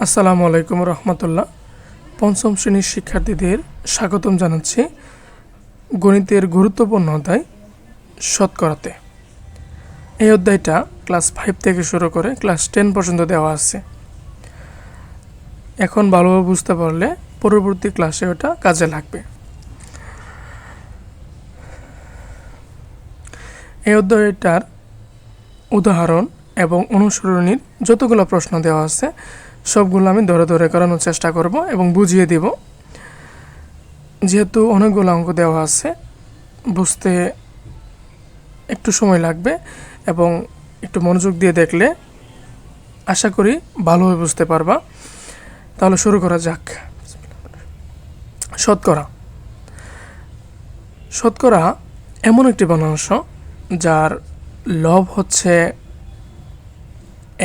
আসসালামু আলাইকুম রহমতুল্লাহ। পঞ্চম শ্রেণীর শিক্ষার্থীদের স্বাগতম জানাচ্ছি গণিতের গুরুত্বপূর্ণ অধ্যায় শতকরাতে। এই অধ্যায়টা ক্লাস 5 থেকে শুরু করে ক্লাস 10 পর্যন্ত দেওয়া আছে। এখন ভালোভাবে বুঝতে পারলে পরবর্তী ক্লাসে ওটা কাজে লাগবে। এই অধ্যায়টার উদাহরণ এবং অনুসরণীর যতগুলো প্রশ্ন দেওয়া আছে সবগুলো আমি ধরে ধরে করানোর চেষ্টা করব এবং বুঝিয়ে দিব। যেহেতু অনেকগুলো অঙ্ক দেওয়া আছে, বুঝতে একটু সময় লাগবে এবং একটু মনোযোগ দিয়ে দেখলে আশা করি ভালোভাবে বুঝতে পারবা। তাহলে শুরু করা যাক। শতকরা। শতকরা এমন একটি ভগ্নাংশ যার লব হচ্ছে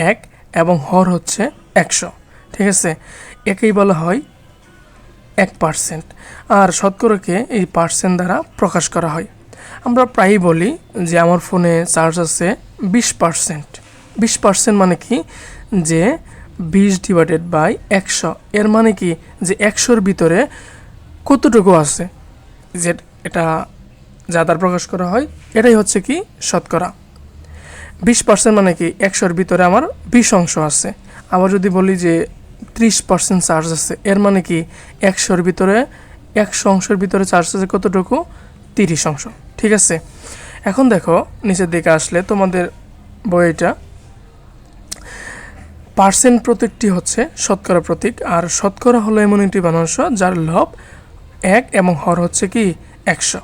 1 এবং হর হচ্ছে 100। ঠিক আছে, একেই বলা হয় 1%। আর শতকরাকে এই পার্সেন্ট দ্বারা প্রকাশ করা হয়। আমরা প্রায়ই বলি যে আমার ফোনে চার্জ আছে 20%। 20% মানে কি, যে 20/100। এর মানে কি, যে 100-র ভিতরে কতটুকু আছে, যে এটা যা দ্বারা প্রকাশ করা হয় এটাই হচ্ছে কি শতকরা। 20% মানে কি 100-র ভিতরে আমার 20 অংশ আছে। আবার যদি বলি যে 30% চার্জ আছে, এর মানে কি 100-র ভিতরে 100 অংশের ভিতরে চার্জ আছে কতটুকু, 30 অংশ। ঠিক আছে, এখন দেখো নিচের দিকে আসলে তোমাদের বইটা পার্সেন্ট প্রতীকটি হচ্ছে শতকরা প্রতীক। আর শতকরা হলো এমন একটি ভগ্নাংশ যার লব 1 এবং হর হচ্ছে কি 100।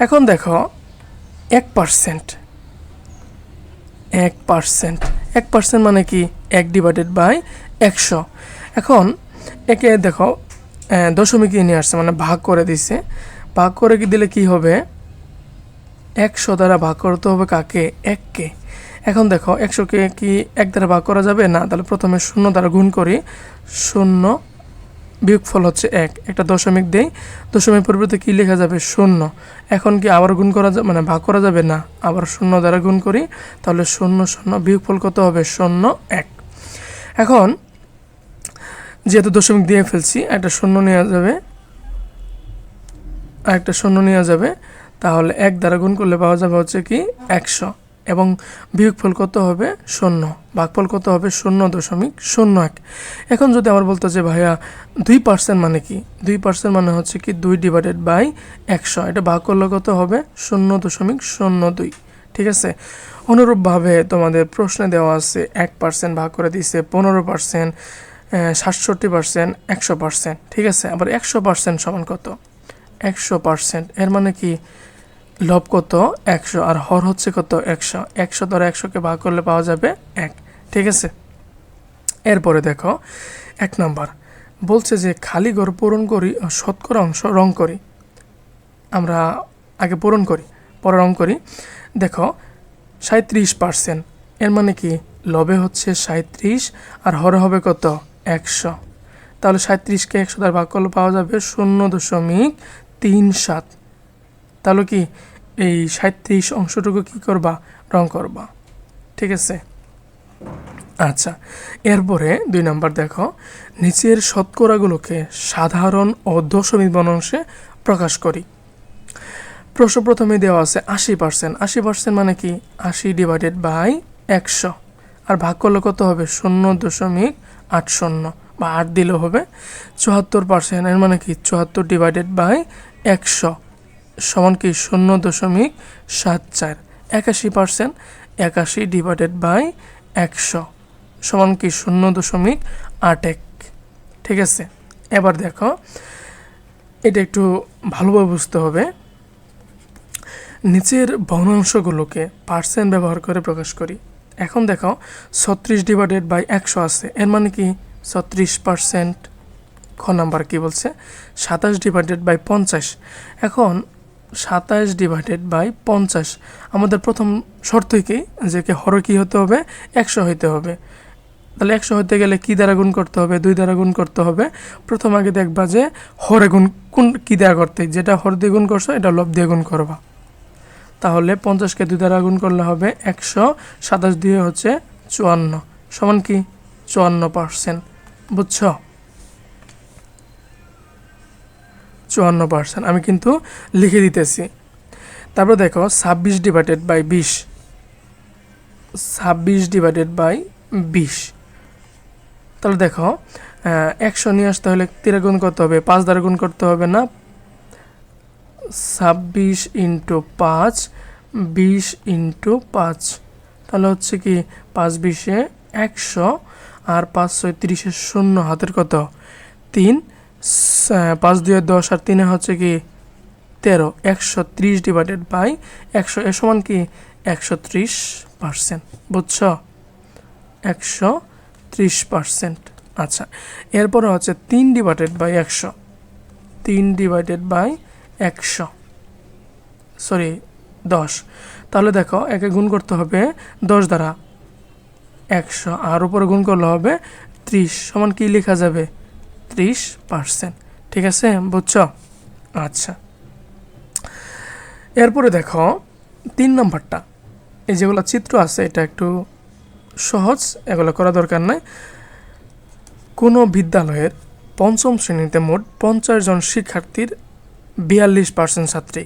এখন দেখো 1%। 1% মানে কি 1/100। এখন একে দেখো দশমিক নিয়ে আসছে, মানে ভাগ করে দিছে। ভাগ করে কি দিলে কি হবে, 100 দ্বারা ভাগ করতে হবে কাকে, 1-কে। এখন দেখো 100-কে কি 1 দ্বারা ভাগ করা যাবে না, তাহলে প্রথমে 0 দ্বারা গুণ করি। 0 বিয়োগফল হচ্ছে 1, একটা দশমিক দেই, দশমিক পরিবর্তে কি লেখা যাবে, 0। এখন কি আবার গুণ করা যাবে, মানে ভাগ করা যাবে না, আবার 0 দ্বারা গুণ করি, তাহলে 0 বিয়োগফল কত হবে, 0 1। এখন যেহেতু দশমিক দিয়ে ফেলছি, একটা 0 নেওয়া যাবে, আরেকটা 0 নেওয়া যাবে, তাহলে 1 দ্বারা গুণ করলে পাওয়া যাবে হচ্ছে কি 100 এবং বিয়োগফল কত হবে 0, ভাগফল কত হবে 0.01। এখন যদি আমার বলতো যে ভাইয়া 2% মানে কি, 2% মানে হচ্ছে কি 2/100। এটা ভাগ করলে কত হবে 0.02। ঠিক আছে, অনুরূপভাবে তোমাদের প্রশ্নে দেওয়া আছে 1% ভাগ করে দিয়েছে 15%, 67%, 100%। ঠিক আছে, আবার 100% সমান কত, 100%। এর মানে কি লব কত 100 আর হর হচ্ছে কত 100। 100 দ্বারা 100-কে ভাগ করলে পাওয়া যাবে 1। ঠিক আছে, এরপরে দেখো 1 নাম্বার বলছে যে খালি ঘর পূরণ করি ও শতকরা অংশ রং করি। আমরা আগে পূরণ করি, পরে রং করি। দেখো 37%, এর মানে কি লবে হচ্ছে 37 আর হরে হবে কত 100। তাহলে 37-কে 100 দ্বারা ভাগ করলে পাওয়া যাবে 0.37। তাহলে কি এই 37 অংশটুকু কি করবা, রং করবা। ঠিক আছে, আচ্ছা। এরপরে 2 নাম্বার দেখো, নিচের শতকরাগুলোকে সাধারণ ও দশমিক ভগ্নাংশে প্রকাশ করি। প্রশ্ন প্রথমে দেওয়া আছে 80%। 80% মানে কি 80/100 আর ভাগ করলে কত হবে 0.80 বা 8 দিলেও হবে। 74%, এর মানে কি 74/100 সমান কি 0.74। 81%, 81/100 সমান কি 0.81। ঠিক আছে, এবার দেখো এটা একটু ভালোভাবে বুঝতে হবে। নিচের ভগ্নাংশগুলোকে পার্সেন্ট ব্যবহার করে প্রকাশ করি। এখন দেখো 36/100 আছে, এর মানে কি 36%। খ নাম্বার কি বলছে 27/50। এখন 27/50 আমাদের প্রথম শর্তই কি, যে হরে কি হতে হবে 100 হইতে হবে। তাহলে 100 হতে গেলে কি দ্বারা গুণ করতে হবে, 2 দ্বারা গুণ করতে হবে। প্রথম আগে দেখবা যে হরে গুণ কোন কি দ্বারা করতে, যেটা হর দিয়ে গুণ করছো এটা লব দিয়ে গুণ করবা। তাহলে 50-কে 2 দ্বারা গুণ করলে হবে 100, 27 দিয়ে হচ্ছে 54 সমান কি 54%, বুঝছো? 54%, আমি কিন্তু লিখে দিতেছি। তারপর দেখো 26 ডিভাইডেড বাই 20, 26 ডিভাইডেড বাই 20। তাহলে দেখো 100 নিয়ে আসতে হলে 3 গুণ করতে হবে, 5 দ্বারা গুণ করতে হবে না? 26 ইন্টু 5, 20 ইন্টু 5, তাহলে হচ্ছে কি 5 20-এ 100, আর 5 6 30-এ 0, হাতের কত 3, 5 2 10, আর 3 হচ্ছে কি 13। 130 ডিভাইডেড বাই 100 এর সমান কি 130%, বুঝছো? 130%। আচ্ছা, এরপরে হচ্ছে 3 divided by 100, 3 divided by 100, sorry 10। তাহলে দেখো একে গুণ করতে হবে 10 দ্বারা 100, আর উপরে গুণ করলে হবে 30, সমান কি লেখা যাবে 30%। ঠিক আছে, বুঝছো? আচ্ছা, এরপরে দেখো 3 নম্বরটা, এই যেগুলো চিত্র আছে এটা একটু সহজ, এগুলো করা দরকার নাই। কোনো বিদ্যালয়ের 5ম শ্রেণীতে মোট 50 জন শিক্ষার্থীর 42% ছাত্রী।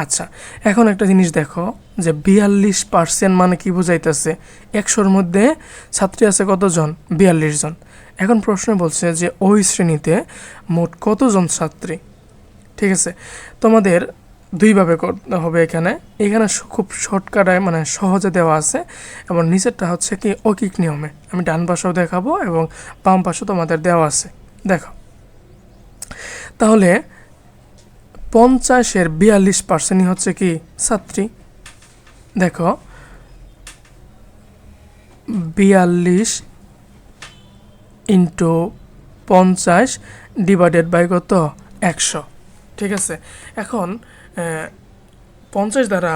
আচ্ছা, এখন একটা জিনিস দেখো যে 42% মানে কি বোঝাইতেছে? 100-র মধ্যে ছাত্রী আছে কতজন? 42 জন। এখন প্রশ্ন বলছে যে ওই শ্রেণীতে মোট কতজন ছাত্রী। ঠিক আছে, তোমাদের দুইভাবে করতে হবে। এখানে খুব শর্টকাটায় মানে সহজে দেওয়া আছে, এবং নিচেরটা হচ্ছে কি অকিক নিয়মে। আমি ডান পাশেও দেখাবো এবং বাম পাশেও তোমাদের দেওয়া আছে। দেখো তাহলে 50-এর 42%ই হচ্ছে কি ছাত্রী। দেখো 42 ইন্টু 50 ডিভাইডেড বাই কত 100। ঠিক আছে, এখন 50 দ্বারা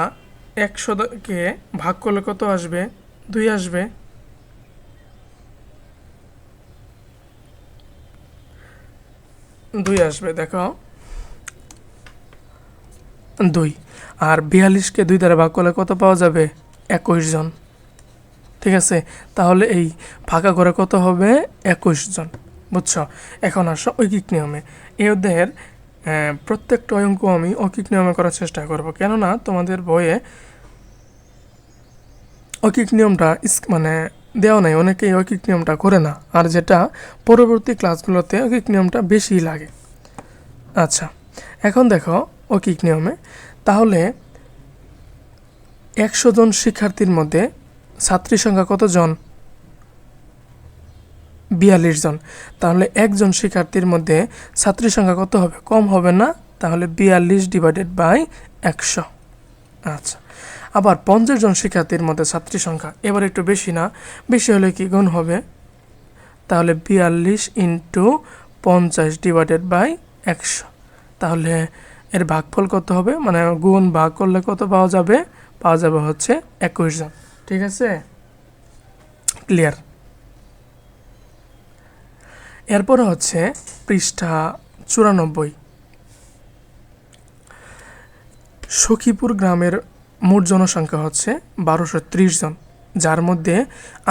100-কে ভাগ করলে কত আসবে? 2 আসবে। দেখো 2, আর 42-কে 2 দ্বারা ভাগ করলে কত পাওয়া যাবে? 21 জন। ঠিক আছে, তাহলে এই ফাঁকা করে কত হবে? 21 জন, বুঝছো? এখন আসো ঐকিক নিয়মে। এদের প্রত্যেকটা অঙ্ক আমি ঐকিক নিয়মে করার চেষ্টা করব, কেননা তোমাদের বইয়ে ঐকিক নিয়মটা মানে দেওয়া নাই, অনেকেই ঐকিক নিয়মটা করে না, আর যেটা পরবর্তী ক্লাসগুলোতে ঐকিক নিয়মটা বেশি লাগে। আচ্ছা, এখন দেখো ঐকিক নিয়মে, তাহলে 100 জন শিক্ষার্থীর মধ্যে ছাত্রী সংখ্যা কতজন? 42 জন। তাহলে একজন শিক্ষার্থীর মধ্যে ছাত্রী সংখ্যা কত হবে? কম হবে না? তাহলে 42 ডিভাইডেড বাই 100। আচ্ছা, আবার 50 জন শিক্ষার্থীর মধ্যে ছাত্রী সংখ্যা এবার একটু বেশি না, বেশি হলে কি গুণ হবে? তাহলে 42 ইন্টু 50 ডিভাইডেড বাই 100। তাহলে এর ভাগফল কত হবে? মানে গুণ ভাগ করলে কত পাওয়া যাবে? পাওয়া যাবে হচ্ছে 21 জন। ঠিক আছে, ক্লিয়ার? এরপরে হচ্ছে পৃষ্ঠা 94। সখীপুর গ্রামের মোট জনসংখ্যা হচ্ছে 1230 জন, যার মধ্যে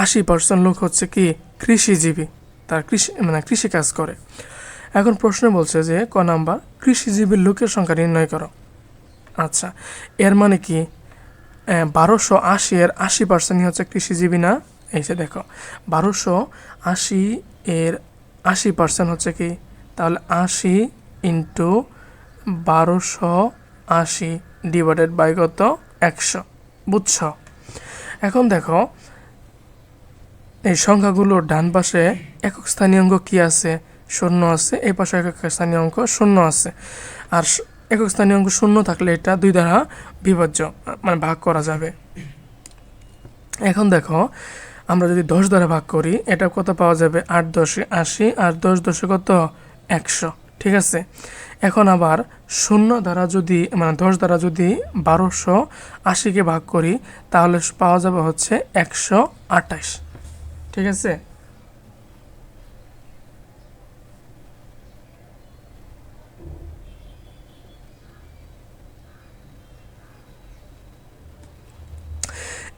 80% লোক হচ্ছে কি কৃষিজীবী, তার কৃষি কাজ করে। এখন প্রশ্ন বলছে যে ক নাম্বার, কৃষিজীবী লোকের সংখ্যা নির্ণয় করো। আচ্ছা, এর মানে কি 1280 এর 80%ই হচ্ছে কৃষিজীবী না? এই যে দেখো 1280 এর 80% হচ্ছে কি, তাহলে 80 ইন্টু 1280 ডিভাইডেড বাই কত 100, বুঝছো? এখন দেখো এই সংখ্যাগুলোর ডান পাশে একক স্থানীয় অঙ্ক কি আছে? শূন্য আছে। এই পাশে একক স্থানীয় অঙ্ক শূন্য আছে, আর একক স্থানীয় অঙ্ক শূন্য থাকলে এটা 2 দ্বারা বিভাজ্য, মানে ভাগ করা যাবে। এখন দেখো আমরা যদি 10 দ্বারা ভাগ করি, এটা কত পাওয়া যাবে? 8 10 80, আর 10 10 কত 100। ঠিক আছে, এখন আবার 0 দ্বারা যদি 10 দ্বারা যদি 1280-কে ভাগ করি, তাহলে পাওয়া যাবে হচ্ছে 128। ঠিক আছে,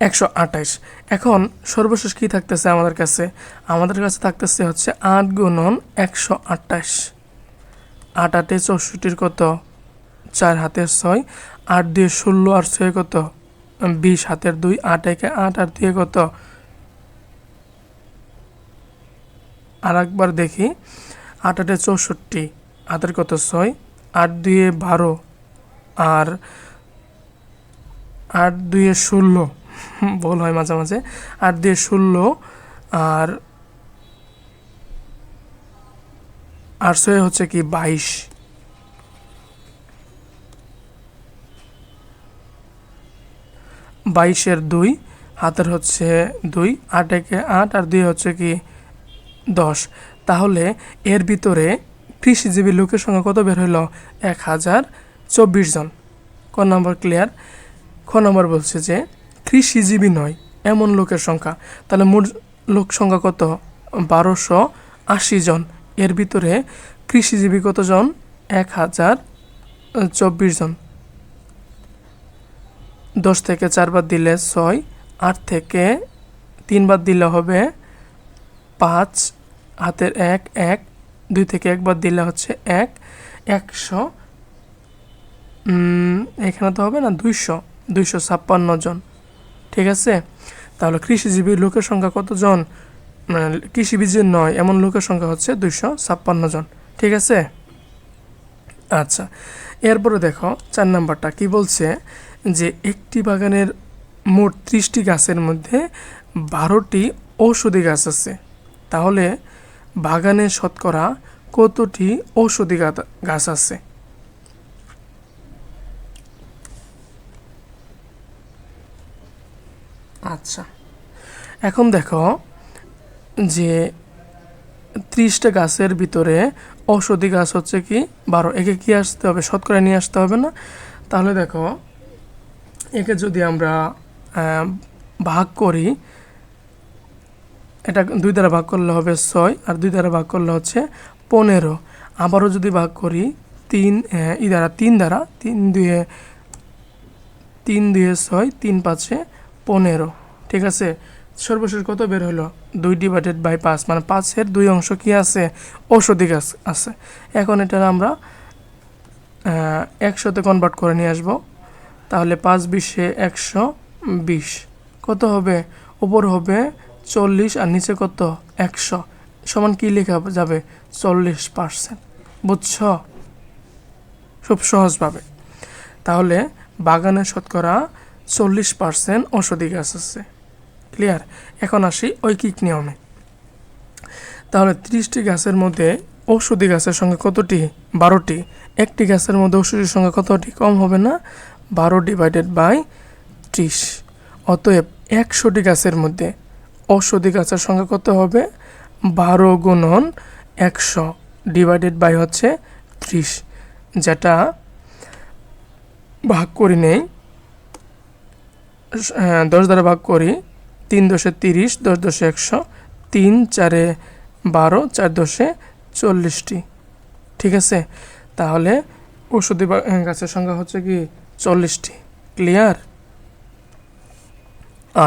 128। এখন সর্বশেষ কি থাকতেছে আমাদের কাছে? আমাদের কাছে থাকতেছে হচ্ছে 8 গুণন 128। 8 8 64 কত? 4 হাতের 6, 8 2 16 আর 6 কত? 20 হাতের 2, 8 1 8 আর 2 কত? আর একবার দেখি, 8 8 64, হাতের কত? 6, 8 2 12 আর 8 2 16, ভুল হয় মাঝে মাঝে, 8 2 16 আর 6 হচ্ছে কি 22। 22 2, হাতের হচ্ছে 2, 8 1 8 আর 2 হচ্ছে কি 10। তাহলে এর ভিতরে কৃষিজীবী লোকের সংখ্যা কত বের হইল? 1024 জন। ক নম্বর ক্লিয়ার? খ নম্বর বলছে যে কৃষিজীবী নয় এমন লোকের সংখ্যা। তাহলে মোট লোক সংখ্যা কত? 1280 জন। এর ভিতরে কৃষিজীবী কত জন? 1024 জন। 10 থেকে 4 বাদ দিলে 6, 8 থেকে 3 বাদ দিলে হবে 5, হাতের 1 1, 2 থেকে 1 বাদ দিলে হচ্ছে 1, 100, এখানে তো হবে না, 256 জন। ঠিক আছে, তাহলে কৃষিজীবী লোকের সংখ্যা কত জন? মানে কৃষিজীবী নয় এমন লোকের সংখ্যা হচ্ছে 256 জন। ঠিক আছে, আচ্ছা। এরপরে দেখো 4 নাম্বারটা কি বলছে, যে একটি বাগানের মোট 30টি গাছের মধ্যে 12টি ঔষধি গাছ আছে। তাহলে বাগানে শতকরা কতটি ঔষধি গাছ আছে? আচ্ছা, এখন দেখো যে 30টা গাছের ভিতরে ঔষধি গাছ হচ্ছে কি 12। একে কি আসতে হবে? শতকরা নিয়ে আসতে হবে না? তাহলে দেখো, একে যদি আমরা ভাগ করি, এটা 2 দ্বারা ভাগ করলে হবে 6, আর 2 দ্বারা ভাগ করলে হচ্ছে 15। আবারও যদি ভাগ করি 3 দ্বারা 3 2 6, 3 5 15। ঠিক আছে, সর্বশেষ কত বের হলো? 2/5, মানে 5-এর 2 অংশ কি আছে? ঔষধি গাছ আছে। এখন এটা আমরা 100-তে কনভার্ট করে নিয়ে আসবো। তাহলে 5 20 120 কত হবে? উপর হবে 40 আর নিচে কত? 100 সমান কি লেখা যাবে? 40%। বুঝছো? খুব সহজভাবে। তাহলে বাগানে শতকরা 40% ঔষধি গাছ আছে। ক্লিয়ার? এখন আসি ঐকিক নিয়মে। তাহলে 30টি গাছের মধ্যে ঔষধি গাছের সংখ্যা কতটি? 12টি। একটি গাছের মধ্যে ঔষধির সংখ্যা কতটি? কম হবে না? 12/30। অতএব 100টি গাছের মধ্যে ঔষধি গাছের সংখ্যা কত হবে? 12 গুণন 100 ডিভাইডেড বাই হচ্ছে 30, যেটা ভাগ করি নেই 10 দ্বারা ভাগ করি। 3 10 30, 10 10 100, 3 4 12, 4 10 40টি। ঠিক আছে, তাহলে ঔষধি গাছের সংখ্যা হচ্ছে কি 40টি। ক্লিয়ার?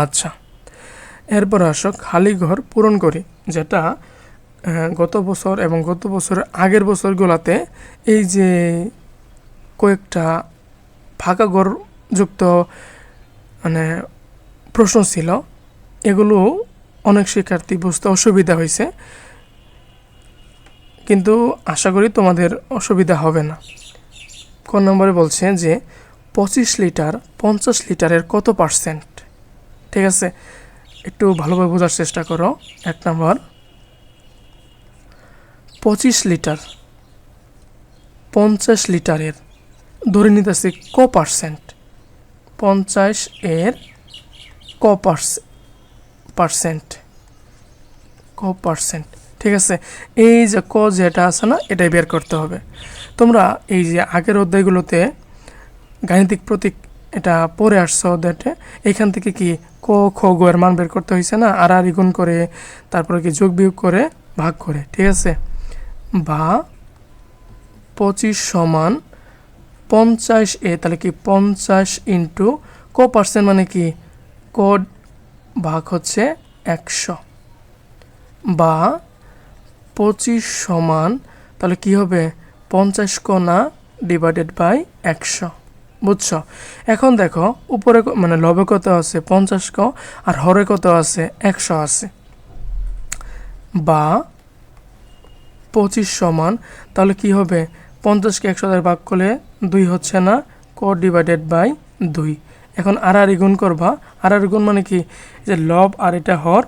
আচ্ছা, এরপর আসো খালি ঘর পূরণ করি, যেটা গত বছর এবং গত বছরের আগের বছরগুলোতে এই যে কয়েকটা ফাঁকা ঘর যুক্ত মানে প্রশ্ন ছিল, এগুলো অনেক শিক্ষার্থী বুঝতে অসুবিধা হয়েছে, কিন্তু আশা করি তোমাদের অসুবিধা হবে না। ক নম্বরে বলছে যে 25 লিটার 50 লিটারের কত পার্সেন্ট? ঠিক আছে, একটু ভালোভাবে বোঝার চেষ্টা করো। 1 নম্বর, 25 লিটার 50 লিটারের ধরে নিতেছি ক পার্সেন্ট? 50 এর ক পার্সেন্ট? ক পার্সেন্ট। ঠিক আছে, এই যে ক যেটা আছে না, এটাই বের করতে হবে। তোমরা এই যে আগের অধ্যায়গুলোতে গাণিতিক প্রতীক এটা পড়ে আসছো অধ্যায়তে, এখান থেকে কি ক খ গ এর মান বের করতে হয়েছে না, আর গুণ করে, তারপরে কি যোগ বিয়োগ করে, ভাগ করে। ঠিক আছে, বা 25 সমান 50 তাহলে কি 50 ইন্টু ক পার্সেন্ট মানে কি কোড ভাগ হচ্ছে 100 বা 25 সমান তাহলে কি হবে 50 কণা ডিভাইডেড বাই 100 বুঝছো। এখন দেখো উপরে মানে লবে কত আছে 50 ক আর হরে কত আছে 100 আছে বা 25 সমান তাহলে কি হবে 50কে 100 দ্বারা ভাগ করলে 2 হচ্ছে না কোড ডিভাইডেড বাই 2। এখন আর গুণ করবা আর গুণ মানে কি যে লব আর এটা হর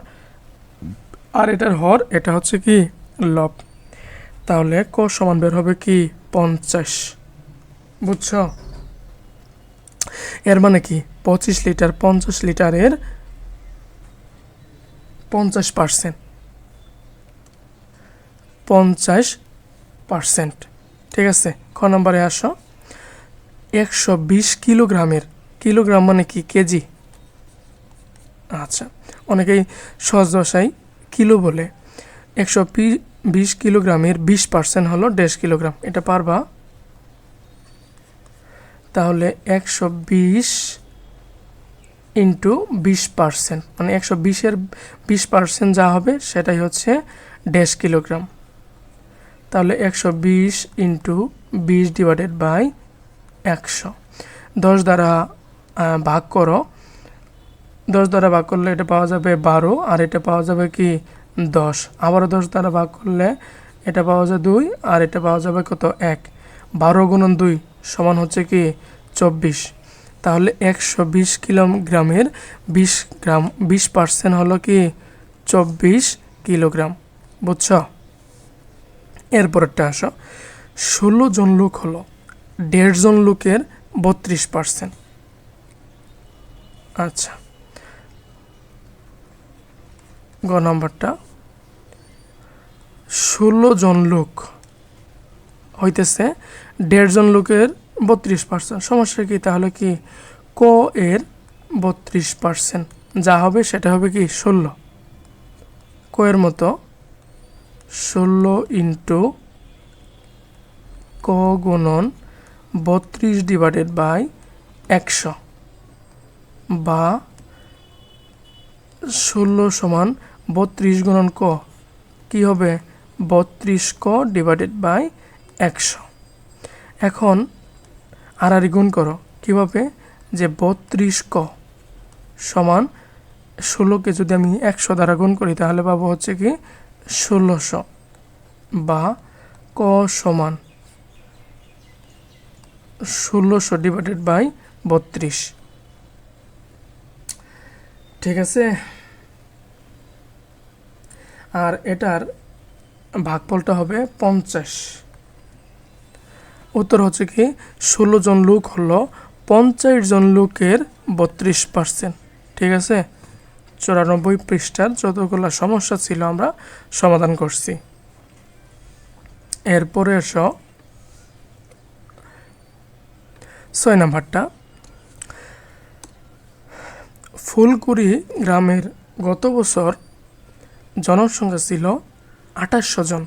আর এটার হর এটা হচ্ছে কি লব, তাহলে ক সমান বের হবে কি 50 বুঝছো। এর মানে কি 25 লিটার 50 লিটারের 50%, 50%। ঠিক আছে, খ নম্বরে আসো 120 কিলোগ্রামের, কিলোগ্রাম মানে কি কেজি, আচ্ছা অনেকেই সহজ ভাষায় কিলো বলে। 120 কিলোগ্রামের 20% হলো 1.5 কিলোগ্রাম, এটা পারবা। তাহলে 120 ইন্টু 20% মানে 120-এর 20% যা হবে সেটাই হচ্ছে 1.5 কিলোগ্রাম। তাহলে 120 ইন্টু 20 ডিভাইডেড বাই 100, 10 দ্বারা ভাগ করো, 10 দ্বারা ভাগ করলে এটা পাওয়া যাবে 12 আর এটা পাওয়া যাবে কি 10, আবারও 10 দ্বারা ভাগ করলে এটা পাওয়া যায় 2 আর এটা পাওয়া যাবে কত 1, 12 গুণন 2 সমান হচ্ছে কি 24। তাহলে 120 কিলোগ্রামের 20% হলো কি 24 কিলোগ্রাম, বুঝছো। এরপরেরটা আসো 16 জন লোক হলো 1.5 জন লোকের 32%। আচ্ছা গ নাম্বারটা 16 জন লোক হইতেছে 1.5 জন লোকের 32%, সমস্যা কি তাহলে কি ক এর 32% যা হবে সেটা হবে কি 16, ক এর মতো 16 ইন্টু ক গুণন 32 ডিভাইডেড বাই 100 বা 16 সমান 32 গুণন ক কি হবে 32 ক ডিভাইডেড বাই 100। এখন আর গুণ করো কিভাবে যে 32 ক সমান 16কে যদি আমি 100 দ্বারা গুণ করি তাহলে পাবো হচ্ছে কি 1600 বা ক সমান 1600 ডিভাইডেড বাই 32। ঠিক আছে, আর এটার ভাগফলটা হবে 50। উত্তর হচ্ছে কি 16 জন লোক হলো 50 জন লোকের 32%। ঠিক আছে, 94 পৃষ্ঠার যতগুলো সমস্যা ছিল আমরা সমাধান করছি। এরপরে এসো 6 নাম্বারটা, ফুলকুড়ি গ্রামের গত বছর জনসংখ্যা ছিল 2800 জন,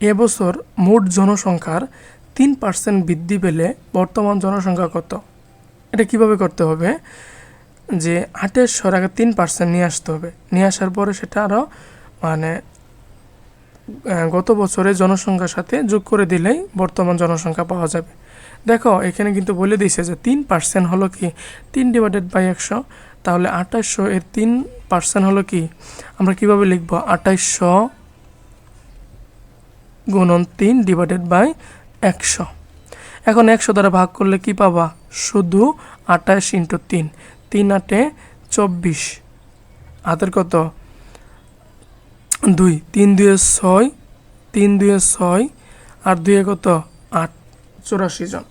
এবছর মোট জনসংখ্যার 3% বৃদ্ধি পেলে বর্তমান জনসংখ্যা কত। এটা কিভাবে করতে হবে যে 2800 আগে 3% নিয়ে আসতে হবে, নিয়ে আসার পরে সেটা আরও মানে গত বছরের জনসংখ্যার সাথে যোগ করে দিলেই বর্তমান জনসংখ্যা পাওয়া যাবে। দেখো এখানে কিন্তু বলে দিয়েছে যে 3% হলো কি 3 ডিভাইডেড বাই 100, তাহলে 2800 এর 3% হলো কি আমরা কিভাবে লিখব 2800 গুণন 3 ডিভাইডেড বাই 100। এখন 100 দ্বারা ভাগ করলে কি পাবা শুধু 28 ইন্টু 3, 3 8 24, হাতের কত 2, 3 2 6, 3 2 6 আর 2 কত 8, 84 জন।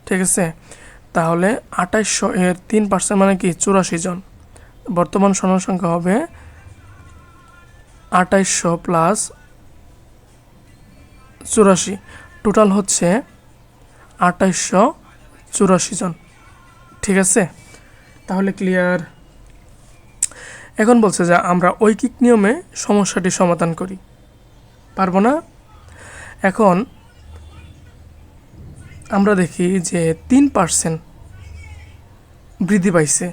ঠিক আছে, তাহলে 2800 এর 3% মানে কি 84 জন। বর্তমান জনসংখ্যা হবে 2800 প্লাস 84, টোটাল হচ্ছে 2884 জন। ঠিক আছে, তাহলে ক্লিয়ার। এখন বলছে যে আমরা ঐকিক নিয়মে সমস্যাটি সমাধান করি, পারবো না। এখন আমরা দেখি যে 3% বৃদ্ধি পাইছে,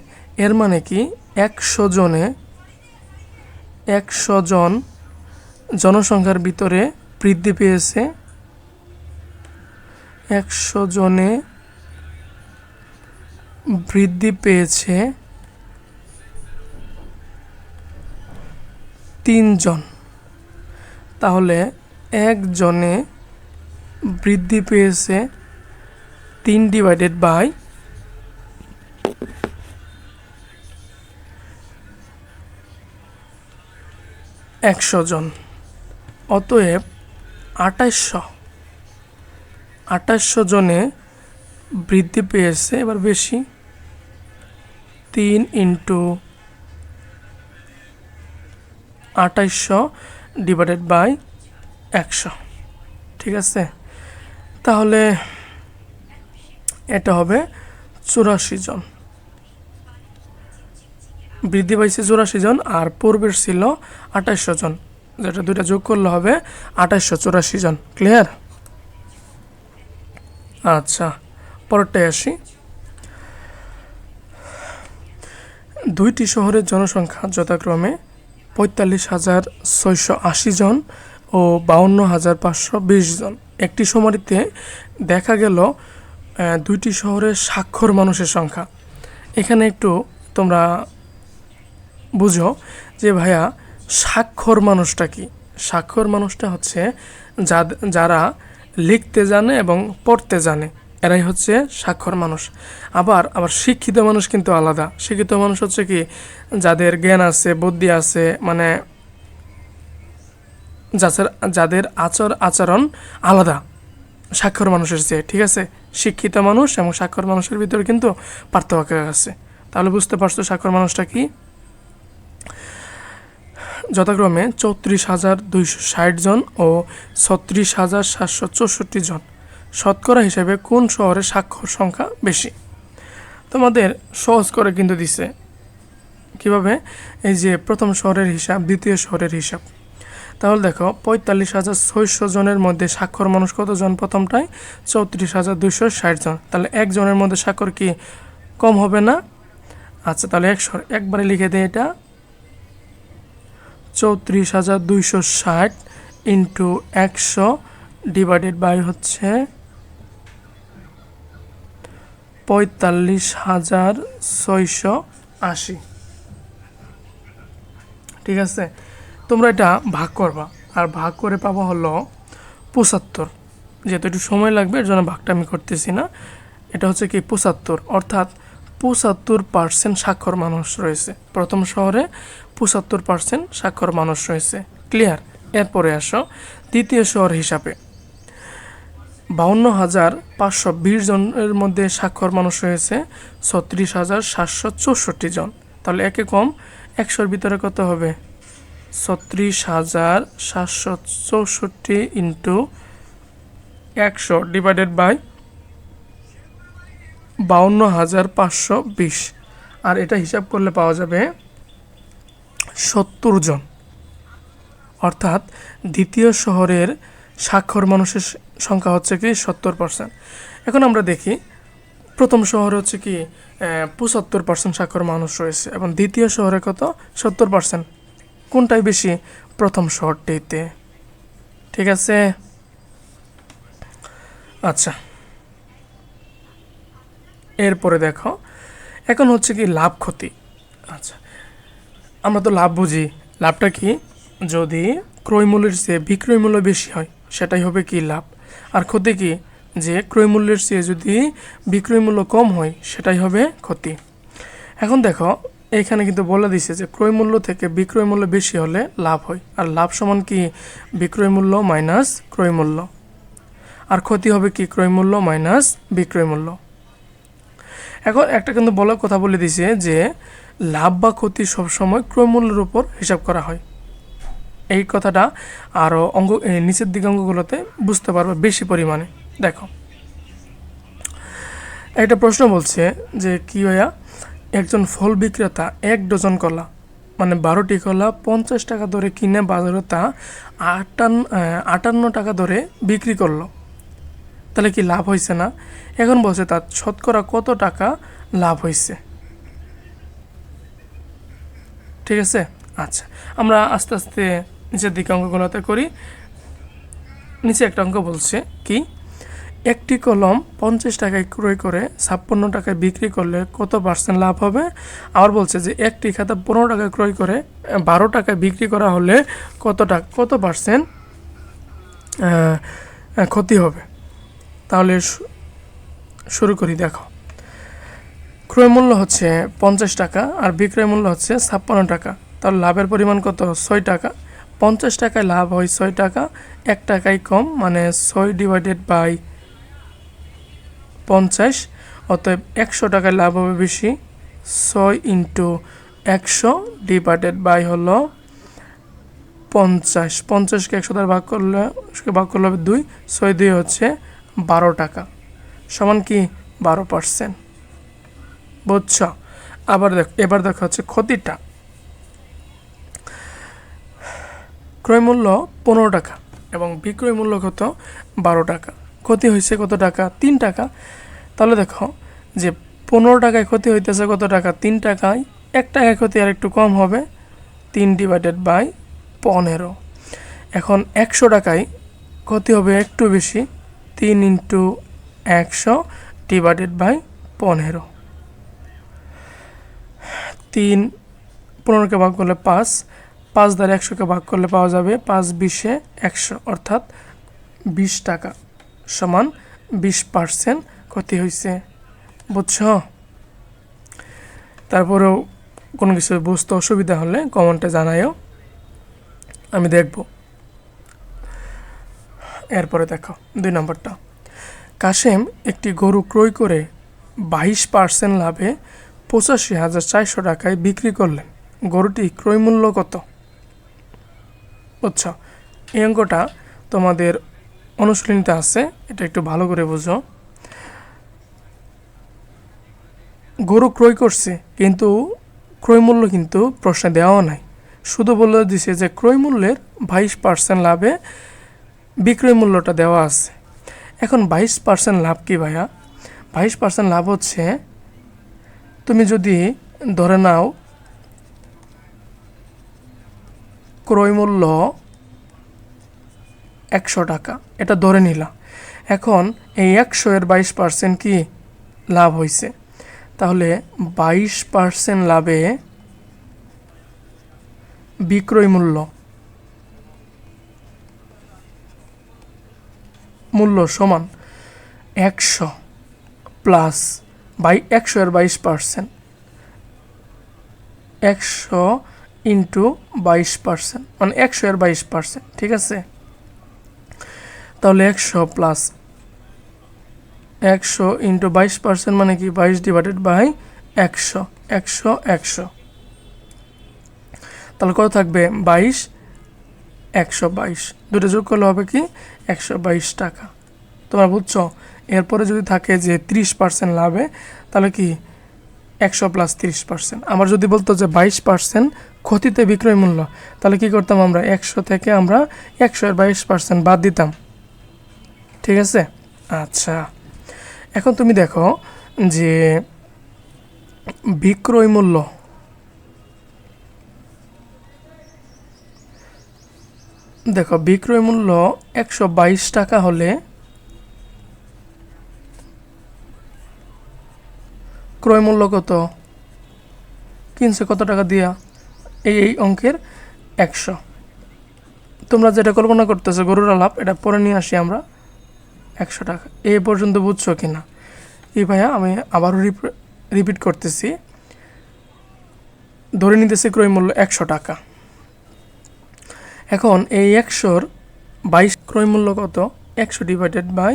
এর মানে কি 100 জন জনসংখ্যার ভিতরে বৃদ্ধি পেয়েছে, 100 জনে বৃদ্ধি পেয়েছে 3 জন। তাহলে 1 জনে বৃদ্ধি পেয়েছে 3 ডিভাইডেড বাই 100 জন, অতএব 2800 জনে বৃদ্ধি পেয়েছে, এবার বেশি 3 ইন্টু 2800 ডিভাইডেড বাই 100। ঠিক আছে, তাহলে এটা হবে 84 জন বৃদ্ধি পাইছে, 84 জন, আর পূর্বের ছিল 2800 জন, যেটা দুইটা যোগ করলে হবে 2884 জন। ক্লিয়ার? আচ্ছা, পরেরটায় আসি। দুইটি শহরের জনসংখ্যা যথাক্রমে 45,680 জন ও 52,520 জন। একটি শুমারিতে দেখা গেল দুইটি শহরের স্বাক্ষর মানুষের সংখ্যা। এখানে একটু তোমরা বুঝো যে ভাইয়া স্বাক্ষর মানুষটা কি। স্বাক্ষর মানুষটা হচ্ছে যারা লিখতে জানে এবং পড়তে জানে, এরাই হচ্ছে স্বাক্ষর মানুষ। আবার শিক্ষিত মানুষ কিন্তু আলাদা। শিক্ষিত মানুষ হচ্ছে কি, যাদের জ্ঞান আছে, বুদ্ধি আছে, মানে যাদের আচরণ আলাদা স্বাক্ষর মানুষের চেয়ে। ঠিক আছে, শিক্ষিত মানুষ এবং স্বাক্ষর মানুষের ভিতরে কিন্তু পার্থক্য আছে। তাহলে বুঝতে পারছো স্বাক্ষর মানুষটা কি। যথাক্রমে 34,260 জন ও 36,764 জন। শতকরা হিসেবে কোন শহরে স্বাক্ষর সংখ্যা বেশি? তোমাদের সহজ করে কিন্তু দিছে। কিভাবে? এই যে প্রথম শহরের হিসাব, দ্বিতীয় শহরের হিসাব। তাহলে দেখো 45,600 জনের মধ্যে স্বাক্ষর মানুষ কতজন? প্রথমটায় 34,260 জন। তাহলে একজনের মধ্যে স্বাক্ষর কি কম হবে না? আচ্ছা, তাহলে একবারে লিখে দেয়, এটা 34,260 ইন্টু 100 ডিভাইডেড বাই হচ্ছে 45,680। ঠিক আছে, তোমরা এটা ভাগ করবা, আর ভাগ করে পাবা হলো 75। যেহেতু একটু সময় লাগবে এর জন্য ভাগটা আমি করতেছি না। এটা হচ্ছে কি 75, অর্থাৎ 75% স্বাক্ষর মানুষ রয়েছে। প্রথম শহরে 75% স্বাক্ষর মানুষ রয়েছে। ক্লিয়ার? এরপরে আসো দ্বিতীয় শহর হিসাবে। 52,520 জনের মধ্যে স্বাক্ষর মানুষ রয়েছে 36,764 জন। তাহলে একে কম 100-র ভিতরে কত হবে? 36,764 ইন্টু 100 ডিভাইডেড বাই 52,520। আর এটা হিসাব করলে পাওয়া যাবে 70 জন। অর্থাৎ দ্বিতীয় শহরের স্বাক্ষর মানুষের সংখ্যা হচ্ছে কি 70%। এখন আমরা দেখি প্রথম শহরে হচ্ছে কি 75% স্বাক্ষর মানুষ রয়েছে, এবং দ্বিতীয় শহরে কত? 70%। কোনটাই বেশি? প্রথম শহরটিতে। ঠিক আছে, আচ্ছা, এরপরে দেখো এখন হচ্ছে কি লাভ ক্ষতি। আচ্ছা, আমরা তো লাভ বুঝি। লাভটা কি? যদি ক্রয় মূল্যের চেয়ে বিক্রয় মূল্য বেশি হয় সেটাই হবে কি লাভ। আর ক্ষতি কি? যে ক্রয় মূল্যের চেয়ে যদি বিক্রয় মূল্য কম হয় সেটাই হবে ক্ষতি। এখন দেখো এইখানে কিন্তু বলে দিছে যে ক্রয় মূল্য থেকে বিক্রয় মূল্য বেশি হলে লাভ হয়, আর লাভ সমান কি? বিক্রয় মূল্য মাইনাস ক্রয় মূল্য। আর ক্ষতি হবে কি? ক্রয় মূল্য মাইনাস বিক্রয় মূল্য। এখন একটা কিন্তু বলার কথা বলে দিছে যে লাভ বা ক্ষতি সবসময় ক্রয় মূল্যের উপর হিসাব করা হয়। এই কথাটা আরও নিচের দিকে অঙ্কগুলোতে বুঝতে পারবে বেশি পরিমাণে। দেখো একটা প্রশ্ন বলছে যে কি ভাইয়া, একজন ফল বিক্রেতা 1 ডজন কলা, মানে 12টি কলা 50 টাকা দরে কিনে বাজারে তা 58 টাকা দরে বিক্রি করলো। তাহলে কি লাভ হয়েছে না? এখন বলছে তার শতকরা কত টাকা লাভ হয়েছে। ঠিক আছে, আচ্ছা আমরা আস্তে আস্তে নিচের দিকে অঙ্কগুলোতে করি। নিচে একটা অঙ্ক বলছে কি, একটি কলম 50 টাকায় ক্রয় করে 56 টাকায় বিক্রি করলে কত পার্সেন্ট লাভ হবে? আবার বলছে যে একটি খাতা 15 টাকায় ক্রয় করে 12 টাকায় বিক্রি করা হলে কত পার্সেন্ট ক্ষতি হবে। তাহলে শুরু করি। দেখো, ক্রয় মূল্য হচ্ছে 50 টাকা আর বিক্রয় মূল্য হচ্ছে 56 টাকা। তাহলে লাভের পরিমাণ কত? 6 টাকা। 50 টাকায় লাভ হয় 6 টাকা, 1 টাকায় কম, মানে 6 ডিভাইডেড বাই 50। অতএব 100 টাকায় লাভ হবে বেশি। 6 ইন্টু 100 ডিভাইডেড বাই হলো 50। 50কে 100 দ্বারা ভাগ করলে হবে 2। 6 2 হচ্ছে 12 টাকা, সমান কি 12%। বুঝছ? এবার দেখো হচ্ছে ক্ষতিটা। ক্রয় মূল্য 15 টাকা এবং বিক্রয় মূল্য কত? 12 টাকা। ক্ষতি হয়েছে কত টাকা? 3 টাকা। তাহলে দেখো যে 15 টাকায় ক্ষতি হইতেছে কত টাকা? 3 টাকায়। 1 টাকায় ক্ষতি আর একটু কম হবে, 3 ডিভাইডেড বাই 15। এখন 100 টাকায় ক্ষতি হবে একটু বেশি, 3 ইন্টু 100 ডিভাইডেড বাই 15। 3 15কে ভাগ করলে 5, 5 দ্বারা 100কে ভাগ করলে পাওয়া যাবে 5 20 100, অর্থাৎ 20 টাকা সমান 20% ক্ষতি হয়েছে। বুঝছ? তারপরেও কোনো কিছু বুঝতে অসুবিধা হলে কমেন্টে জানাইও, আমি দেখব। এরপরে দেখো 2 নম্বরটা। কাশেম একটি গরু ক্রয় করে 22% লাভে 85,400 টাকায় বিক্রি করলেন। গরুটি ক্রয় মূল্য কত? বুঝছ? এই অঙ্কটা তোমাদের অনুশীলনীতে আছে, এটা একটু ভালো করে বুঝো। গরু ক্রয় করছে কিন্তু ক্রয় মূল্য কিন্তু প্রশ্নে দেওয়া নাই, শুধু বলে দিছে যে ক্রয় মূল্যের 22% লাভে বিক্রয় মূল্যটা দেওয়া আছে। এখন 22% লাভ কি ভাইয়া? 22% লাভ হচ্ছে, তুমি যদি ধরে নাও ক্রয় মূল্য 100 টাকা, এটা ধরে নিলা। এখন এই 100 এর 22% কি লাভ হয়েছে, তাহলে 22% লাভে বিক্রয় মূল্য সমান 100 প্লাস 100 এর 22%, 100 ইন্টু 22%, মানে 100 এর 22%। ঠিক আছে, তাহলে 100 প্লাস 100 ইন্টু 22% মানে কি 22 ডিভাইডেড বাই 100, 100 100। তাহলে কত থাকবে? 22, 122, দুটো যোগ করলে হবে কি 122 টাকা। তোমরা বুঝছো? এরপরে যদি থাকে যে 30% লাভে, তাহলে কি 100 প্লাস 30%। আমার যদি বলতো যে 22% ক্ষতিতে বিক্রয় মূল্য, তাহলে কি করতাম আমরা? 100 থেকে আমরা 100 এর 22% বাদ দিতাম। ঠিক আছে, আচ্ছা এখন তুমি দেখো যে বিক্রয় মূল্য, দেখো বিক্রয় মূল্য 122 টাকা হলে ক্রয় মূল্য কত? কিনছে কত টাকা দিয়া? এই অঙ্কের 100। তোমরা যেটা কল্পনা করতেছো গরুর লাভ, এটা পরে নিয়ে আসি আমরা। 100 টাকা এই পর্যন্ত বুঝছো কিনা? এই ভাইয়া আমি আবারও রিপিট করতেছি। ধরে নিতেছি ক্রয় মূল্য 100 টাকা। এখন এই 100-র 22 ক্রয় মূল্য কত? 100 ডিভাইডেড বাই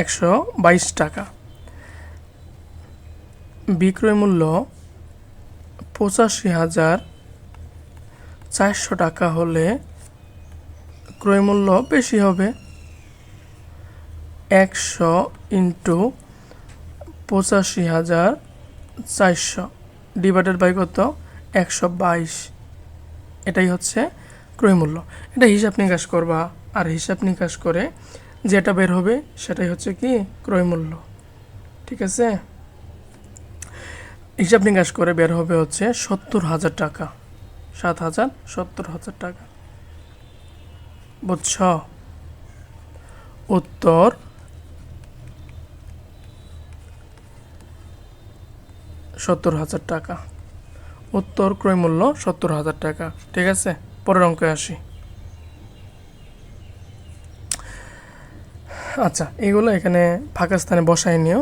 122 টাকা। বিক্রয় মূল্য 85,400 টাকা হলে ক্রয় মূল্য বেশি হবে। 100 ইন্টু 85,400 ডিভাইডেড বাই কত? 122। এটাই হচ্ছে ক্রয় মূল্য। এটা হিসাব নিকাশ করবা, আর হিসাব নিকাশ করে যেটা বের হবে সেটাই হচ্ছে কি ক্রয় মূল্য। ঠিক আছে, হিসাব নিকাশ করে বের হবে হচ্ছে 70,000 টাকা। 7,000, 70,000 টাকা। বুঝছ? উত্তর 70,000 টাকা। উত্তর ক্রয় মূল্য 70,000 টাকা। ঠিক আছে, পরের অঙ্কে আসি। আচ্ছা, এগুলো এখানে ফাঁকা স্থানে বসায় নিও।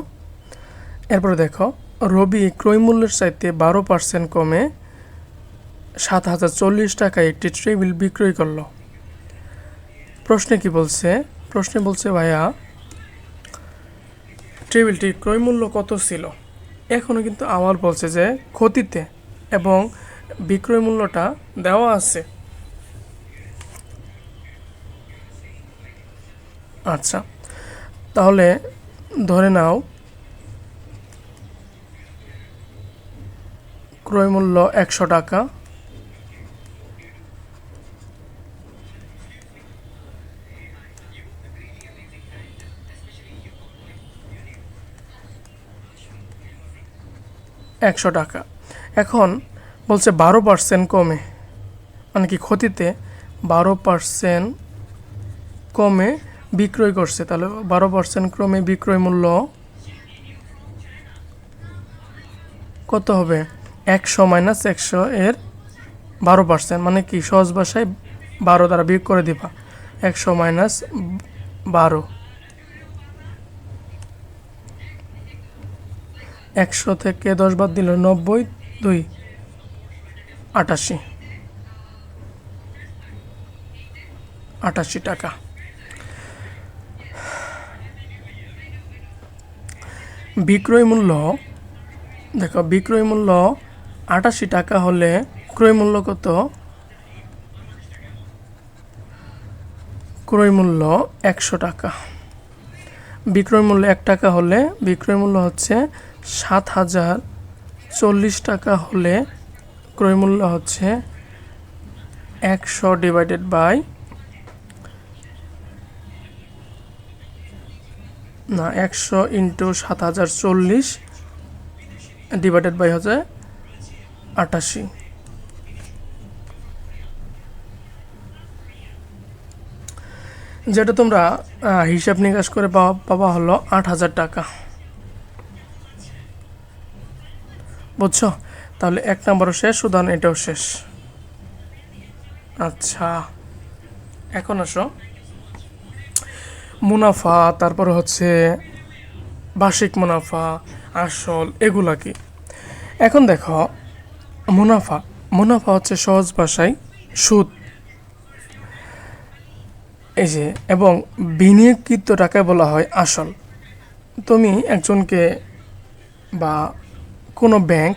এরপরে দেখো, রবি ক্রয় মূল্যের চাইতে 12% কমে 7,040 টাকায় একটি টেবিল বিক্রয় করলো। প্রশ্নে কি বলছে? প্রশ্নে বলছে ভাইয়া টেবিলটির ক্রয় মূল্য কত ছিল। এখনও কিন্তু আমার বলছে যে ক্ষতিতে এবং বিক্রয় মূল্যটা দেওয়া আছে। আচ্ছা, তাহলে ধরে নাও ক্রয় মূল্য 100 টাকা, এখন বলছে 12% কমে, মানে কি ক্ষতিতে 12% কমে বিক্রয় করছে। তাহলে 12% কমে বিক্রয় মূল্য কত হবে? 100 মাইনাস 100 এর 12%, মানে কি সহজ ভাষায় 12 দ্বারা বিয়োগ করে দিবা। 100 মাইনাস 12, 100 থেকে 10 বাদ দিল 90, 2 88 টাকা। বিক্রয় মূল্য দেখো, বিক্রয় মূল্য 88 টাকা হলে ক্রয় মূল্য কত? ক্রয় মূল্য 100 টাকা। বিক্রয় মূল্য 1 টাকা হলে বিক্রয় মূল্য হচ্ছে 7,040 টাকা হলে ক্রয় মূল্য হচ্ছে 100 divided by 100 into 7,040 divided by হচ্ছে 88। যেটা তোমরা হিসাব নিকাশ করে পাবা হলো 8,000 টাকা। বুঝছো? তাহলে 1 নম্বরও শেষ, উদাহরণ এটাও শেষ। আচ্ছা, এখন আসো মুনাফা, তারপর হচ্ছে বার্ষিক মুনাফা, আসল, এগুলা কি। এখন দেখো, মুনাফা হচ্ছে সহজ ভাষায় সুদ। এই যে, এবং বিনিয়োগকৃত টাকায় বলা হয় আসল। তুমি একজনকে বা কোনো ব্যাংক,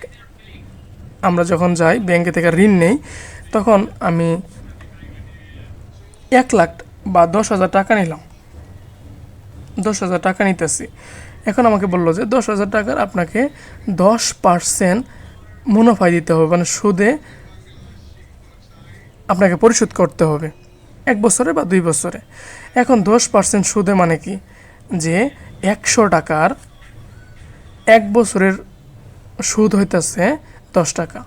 আমরা যখন যাই ব্যাংকে থেকে ঋণ নেই, তখন আমি 1 লাখ বা 10,000 টাকা নিলাম, 10,000 টাকা নিতেছি। এখন আমাকে বললো যে 10,000 টাকার আপনাকে 10% মুনাফা দিতে হবে, মানে সুদে আপনাকে পরিশোধ করতে হবে 1 বছরে বা 2 বছরে। এখন 10% সুদে মানে কি, যে 100 টাকার 1 বছরের সুদ হইতেছে 10 টাকা।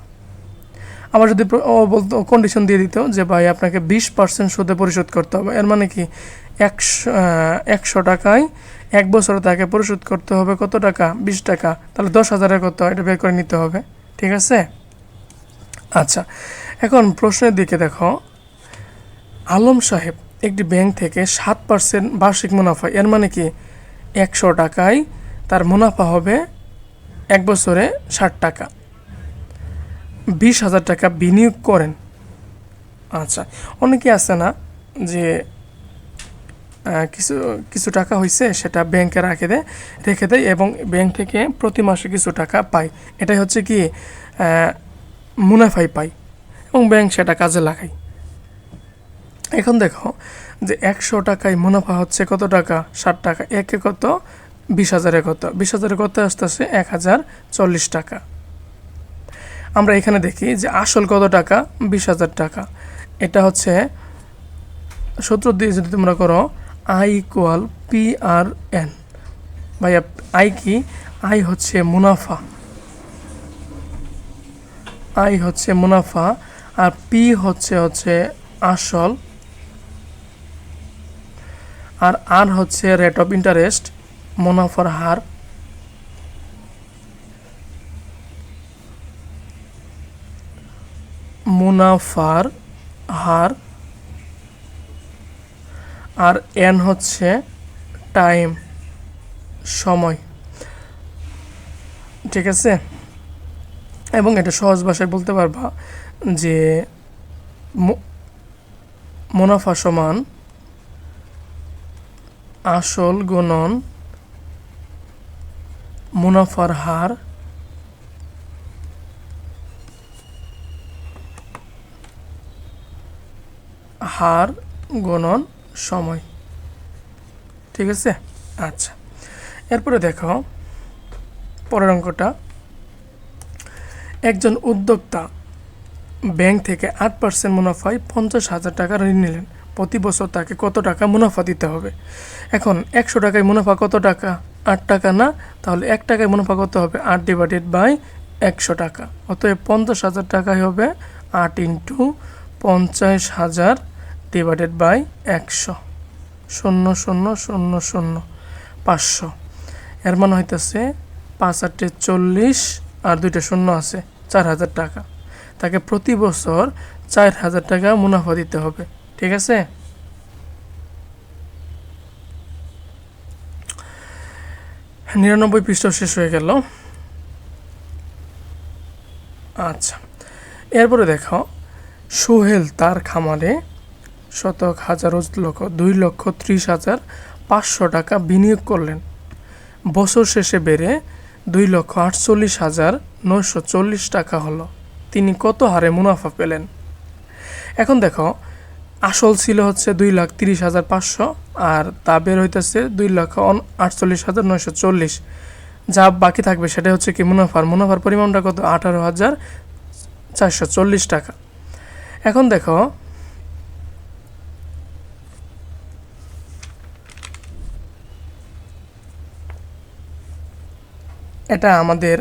আবার যদি বলতো, কন্ডিশন দিয়ে দিত যে ভাই আপনাকে 20% সুদে পরিশোধ করতে হবে, এর মানে কি 100 টাকায় 1 বছরে তাকে পরিশোধ করতে হবে কত টাকা? 20 টাকা। তাহলে 10,000-এর কত, এটা বের করে নিতে হবে। ঠিক আছে? আচ্ছা, এখন প্রশ্নের দিকে দেখো, আলম সাহেব একটি ব্যাংক থেকে 7% বার্ষিক মুনাফা, এর মানে কি 100 টাকায় তার মুনাফা হবে 1 বছরে 60 টাকা। 20,000 টাকা বিনিয়োগ করেন। আচ্ছা, অনেকে আছে না যে কিছু কিছু টাকা হয়েছে সেটা ব্যাংকে রেখে দেয় এবং ব্যাংক থেকে প্রতি মাসে কিছু টাকা পায়, এটাই হচ্ছে কি মুনাফাই পায় এবং ব্যাংক সেটা কাজে লাগায়। এখন দেখো যে 100 টাকায় মুনাফা হচ্ছে কত টাকা? 60 টাকা। একে কত? 20,000-এ কত? 20,000-এ কত আসতেছে? 1,040 টাকা। আমরা এখানে দেখি যে আসল কত টাকা? 20,000 টাকা। এটা হচ্ছে সূত্র দিয়ে যদি তোমরা করো, I equal P R N. ভাইয়া আই কি? আই হচ্ছে মুনাফা, আই হচ্ছে মুনাফা, আর পি হচ্ছে আসল, আর আর হচ্ছে রেট অফ ইন্টারেস্ট, মুনাফার হার। মুনাফার হার। আর এন হচ্ছে টাইম, সময়। ঠিক আছে, এবং এটা সহজ ভাষায় বলতে পারবা যে মুনাফা সমান আসল গুণন মুনাফার হার গুণন সময়। ঠিক আছে, আচ্ছা। এরপরে দেখো পরের অঙ্কটা। একজন উদ্যোক্তা ব্যাংক থেকে 8% মুনাফায় 50,000 টাকা ঋণ নিলেন। প্রতি বছর তাকে কত টাকা মুনাফা দিতে হবে? এখন 100 টাকায় মুনাফা কত টাকা? 8 টাকা না? তাহলে 1 টাকায় মুনাফা কত হবে? 8 ডিভাইডেড বাই 100 টাকা। অতএব 50,000 টাকায় হবে 8 ইন্টু 50,000 ডিভাইডেড বাই 100, 0,000,000, 500। এর মান হইতেছে 5 8 40 আর 2টা শূন্য আছে, 4,000 টাকা। তাকে প্রতি বছর 4,000 টাকা মুনাফা দিতে হবে। ঠিক আছে, 99 পৃষ্ঠা শেষ হয়ে গেল। আচ্ছা, এরপরে দেখো সোহেল তার খামারে শতক, হাজার, লক্ষ, 2,30,500 টাকা বিনিয়োগ করলেন। বছর শেষে বেড়ে 2,48,940 টাকা হলো। তিনি কত হারে মুনাফা পেলেন? এখন দেখো আসল ছিল হচ্ছে 2,30,500 আর তা বের হইতেছে 2,48,940। যা বাকি থাকবে সেটা হচ্ছে কি মুনাফার পরিমাণটা কত? 18,440 টাকা। এখন দেখো এটা আমাদের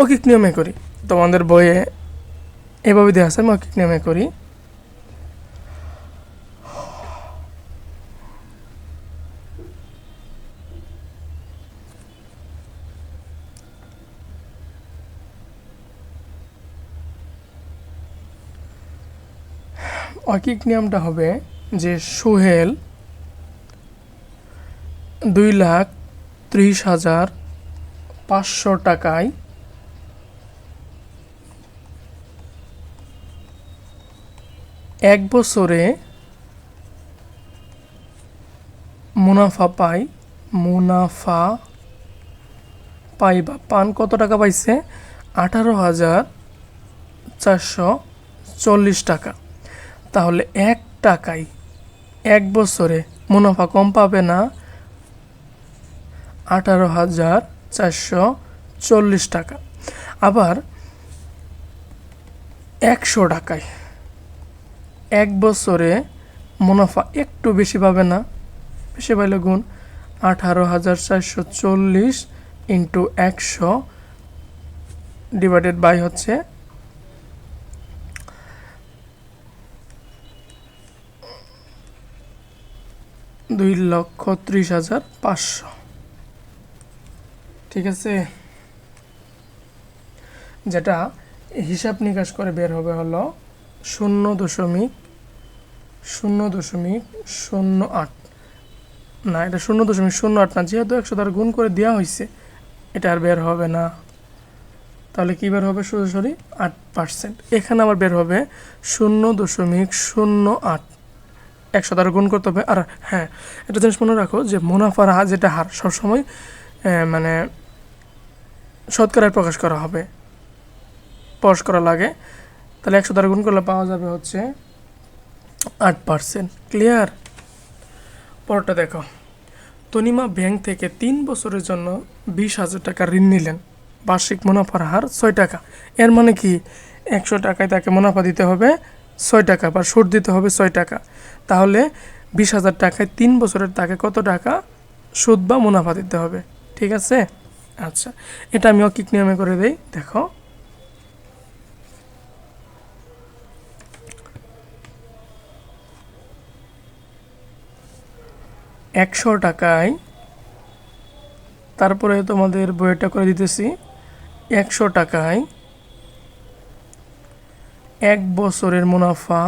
অকিক নিয়মে করি, তোমাদের বইয়ে এভাবে দেওয়া আছে, আমি অকিক নিয়মে করি। অকিক নিয়মটা হবে যে সোহেল 2,30,500 টাকায় এক বছরে মুনাফা পায় বা পান কত টাকা পাইছে? 18,440 টাকা। তাহলে 1 টাকায় এক বছরে মুনাফা কম পাবে না? 18,440 টাকা। আবার 100 টাকায় এক বছরে মুনাফা একটু বেশি পাবে না? বেশি পাইলে গুণ 18,440 ইন্টু 100 ডিভাইডেড বাই হচ্ছে 2,30,500। ঠিক আছে, যেটা হিসাব নিকাশ করে বের হবে হলো 0.08। না, এটা 0.08 না, যেহেতু 100 দ্বারা গুণ করে দেওয়া হয়েছে এটা আর বের হবে না। তাহলে কী বের হবে? সরাসরি 8%। এখানে আবার বের হবে 0.08, 100 দ্বারা গুণ করতে হবে। আর হ্যাঁ, একটা জিনিস মনে রাখো যে মুনাফার হার যেটা হার সবসময় মানে শতকরায় প্রকাশ করা লাগে। তাহলে 100 দ্বারা গুণ করলে পাওয়া যাবে হচ্ছে 8%। ক্লিয়ার? পরটা দেখো, তনিমা ব্যাংক থেকে 3 বছরের জন্য 20,000 টাকা ঋণ নিলেন। বার্ষিক মুনাফার হার 6 টাকা। এর মানে কি 100 টাকায় তাকে মুনাফা দিতে হবে 6 টাকা বা সুদ দিতে হবে 6 টাকা। তাহলে 20,000 টাকায় 3 বছরের তাকে কত টাকা সুদ বা মুনাফা দিতে হবে। ঠিক আছে? আচ্ছা, এটা আমি অকিক নিয়মে করে দেই। দেখো, $100, তারপরে তোমাদের বইটা করে দিতেছি। 100 টাকায় 1 বছরের মুনাফা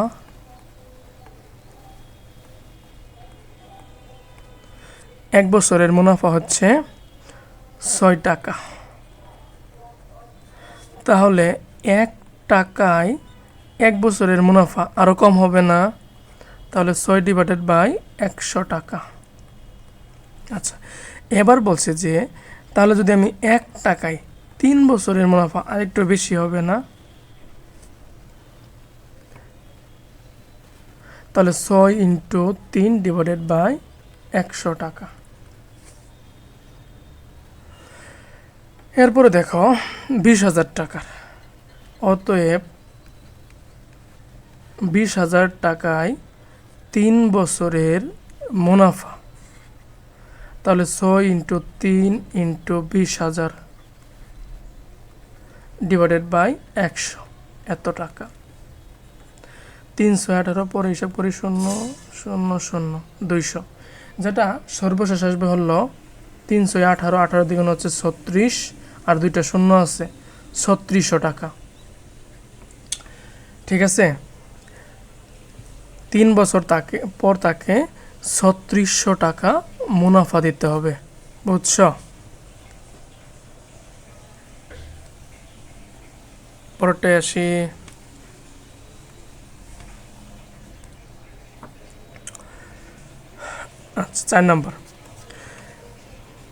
1 বছরের মুনাফা হচ্ছে 6 টাকা। তাহলে 1 টাকায় 1 বছরের মুনাফা আরও কম হবে না? তাহলে 6/100 টাকা। আচ্ছা, এবার বলছে যে তাহলে যদি আমি 1 টাকায় 3 বছরের মুনাফা আরেকটু বেশি হবে না? তাহলে 6 × 3/100 টাকা। এরপরে দেখো 20,000 টাকার, অতএব 20,000 টাকায় 3 বছরের মুনাফা, তাহলে 6 × 3 × 20,000 /100 এত টাকা। 318 পরে হিসাব করি 000 যেটা সর্বশেষ আসবে হলো 318, 18 দ্বিগুণ হচ্ছে 36, আর 2টা শূন্য আছে, 3600 টাকা। ঠিক আছে? 3 বছর পর তাকে 3600 টাকা মুনাফা দিতে হবে। বুঝছ? পরেরটায় আসি। আচ্ছা, 4 নম্বর।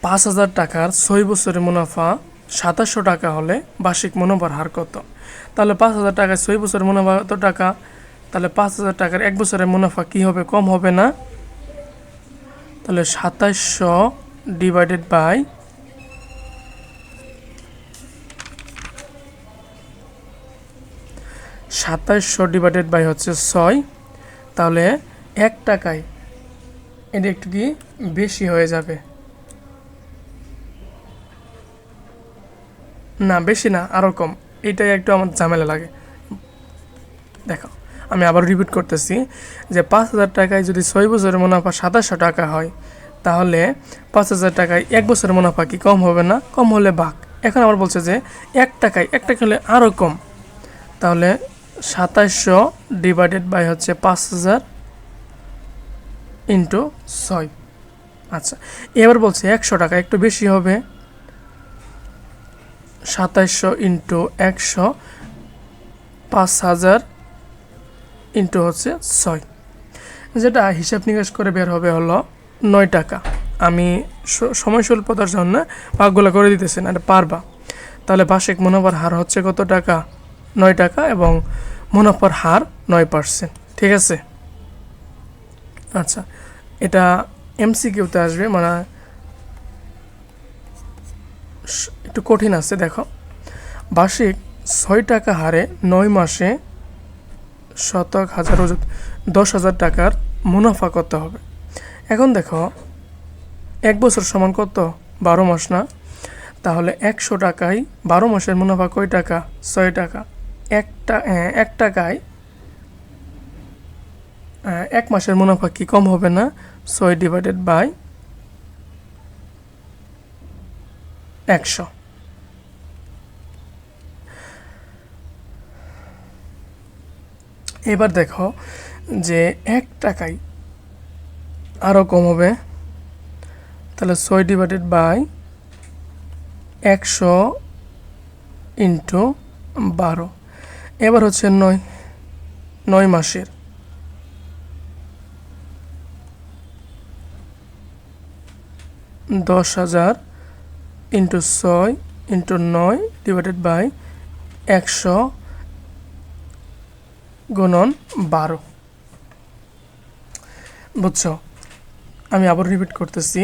5,000 টাকার 6 বছরের মুনাফা 2700 টাকা হলে বার্ষিক মুনাফার হার কত? তাহলে 5,000 টাকায় 6 বছরের মুনাফা কত টাকা? তাহলে 5,000 টাকার 1 বছরের মুনাফা কি হবে? কম হবে না? তাহলে 2700 ডিভাইডেড বাই হচ্ছে 6। তাহলে 1 টাকায় এটা একটু কি বেশি হয়ে যাবে? না, বেশি না, আরও কম। এইটাই একটু আমার ঝামেলা লাগে। দেখো, আমি আবার রিপিট করতেছি যে 5,000 টাকায় যদি 6 বছরের মুনাফা 2700 টাকা হয়, তাহলে 5,000 টাকায় 1 বছরের মুনাফা কি কম হবে না? কম হলে ভাগ। এখন আমার বলছে যে 1 টাকা হলে আরও কম। তাহলে 2700 ডিভাইডেড বাই হচ্ছে 5,000 × 6। আচ্ছা, এবার বলছে 100 টাকা একটু বেশি হবে। 2700 × 100, 5,000 হচ্ছে 6, যেটা হিসাব নিকাশ করে বের হবে হলো 9 টাকা। আমি সময় স্বল্পতার জন্য ভাগগুলো করে দিতেছি না, এটা পারবা। তাহলে বার্ষিক মুনাফার হার হচ্ছে কত টাকা? 9 টাকা, এবং মুনাফার হার 9%। ঠিক আছে? আচ্ছা, এটা MCQতে আসবে, মানে একটু কঠিন আছে। দেখো, বার্ষিক 6 টাকা হারে 9 মাসে শতক, হাজার, 10,000 টাকার মুনাফা কত হবে? এখন দেখো, 1 বছর সমান কত? 12 মাস না? তাহলে 100 টাকায় 12 মাসের মুনাফা কয় টাকা? 6 টাকা। 1 টাকায় 1 মাসের মুনাফা কি কম হবে না? 6/100। এবার দেখো যে 1 টাকায় আরও কম হবে। তাহলে 6/100 × 12। এবার হচ্ছে 9 মাসের। 10,000 × 6 × 9 ডিভাইডেড বাই 100 গুণন 12। বুঝছো? আমি আবার রিপিট করতেছি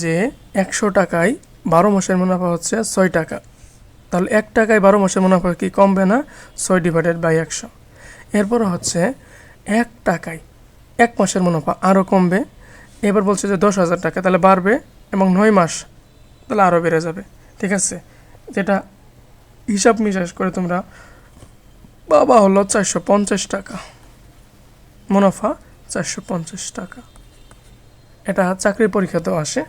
যে 100 টাকায় 12 মাসের মুনাফা হচ্ছে 6 টাকা। তাহলে 1 টাকায় 12 মাসের মুনাফা কি কমবে না? 6/100। এরপর হচ্ছে 1 টাকায় 1 মাসের মুনাফা আরও কমবে। এবার বলছে যে 10,000 টাকা, তাহলে বাড়বে, এবং 9 মাস তাহলে আরও বেড়ে যাবে। ঠিক আছে, যেটা হিসাব মিশাস করে তোমরা বাবা হলো 450 টাকা, মুনাফা 450 টাকা। এটা চাকরির পরীক্ষাতেও আসে,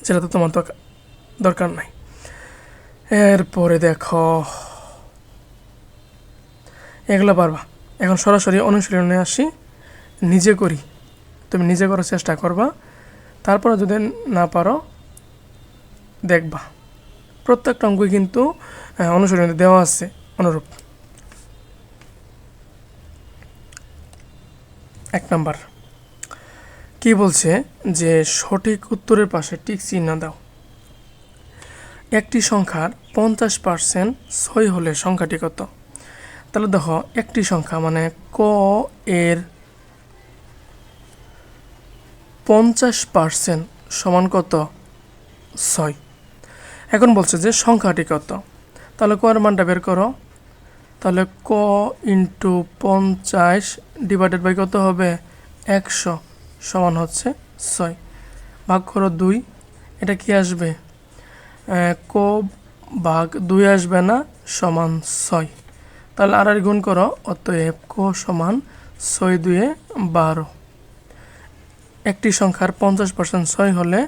যেটা তো তোমার দরকার নাই। এরপরে দেখো, এগুলো পারবা। এখন সরাসরি অনুশীলনে আসি, নিজে করি। তুমি নিজে করার চেষ্টা করবা, তারপরে যদি না পারো দেখবা। প্রত্যেকটা অঙ্কই কিন্তু অনুশীলনে দেওয়া আছে অনুরূপ। 1 নাম্বার কি বলছে যে সঠিক উত্তরের পাশে টিক চিহ্ন দাও। একটি সংখ্যার 50% 6 হলে সংখ্যাটি কত? তাহলে দেখো, একটি সংখ্যা মানে ক এর 50% সমান কত? 6। এখন বলছে যে সংখ্যাটি কত, তাহলে ক এর মানটা বের করো। তাহলে ক ইন্টু 50 ডিভাইডেড বাই কত হবে? 100 সমান হচ্ছে 6। ভাগ করো 2, এটা কি আসবে? ক ভাগ 2 আসবে না, সমান 6। তাহলে আর গুণ করো, অতএব ক সমান 6 2 12। একটি সংখ্যার 50% 6 হলে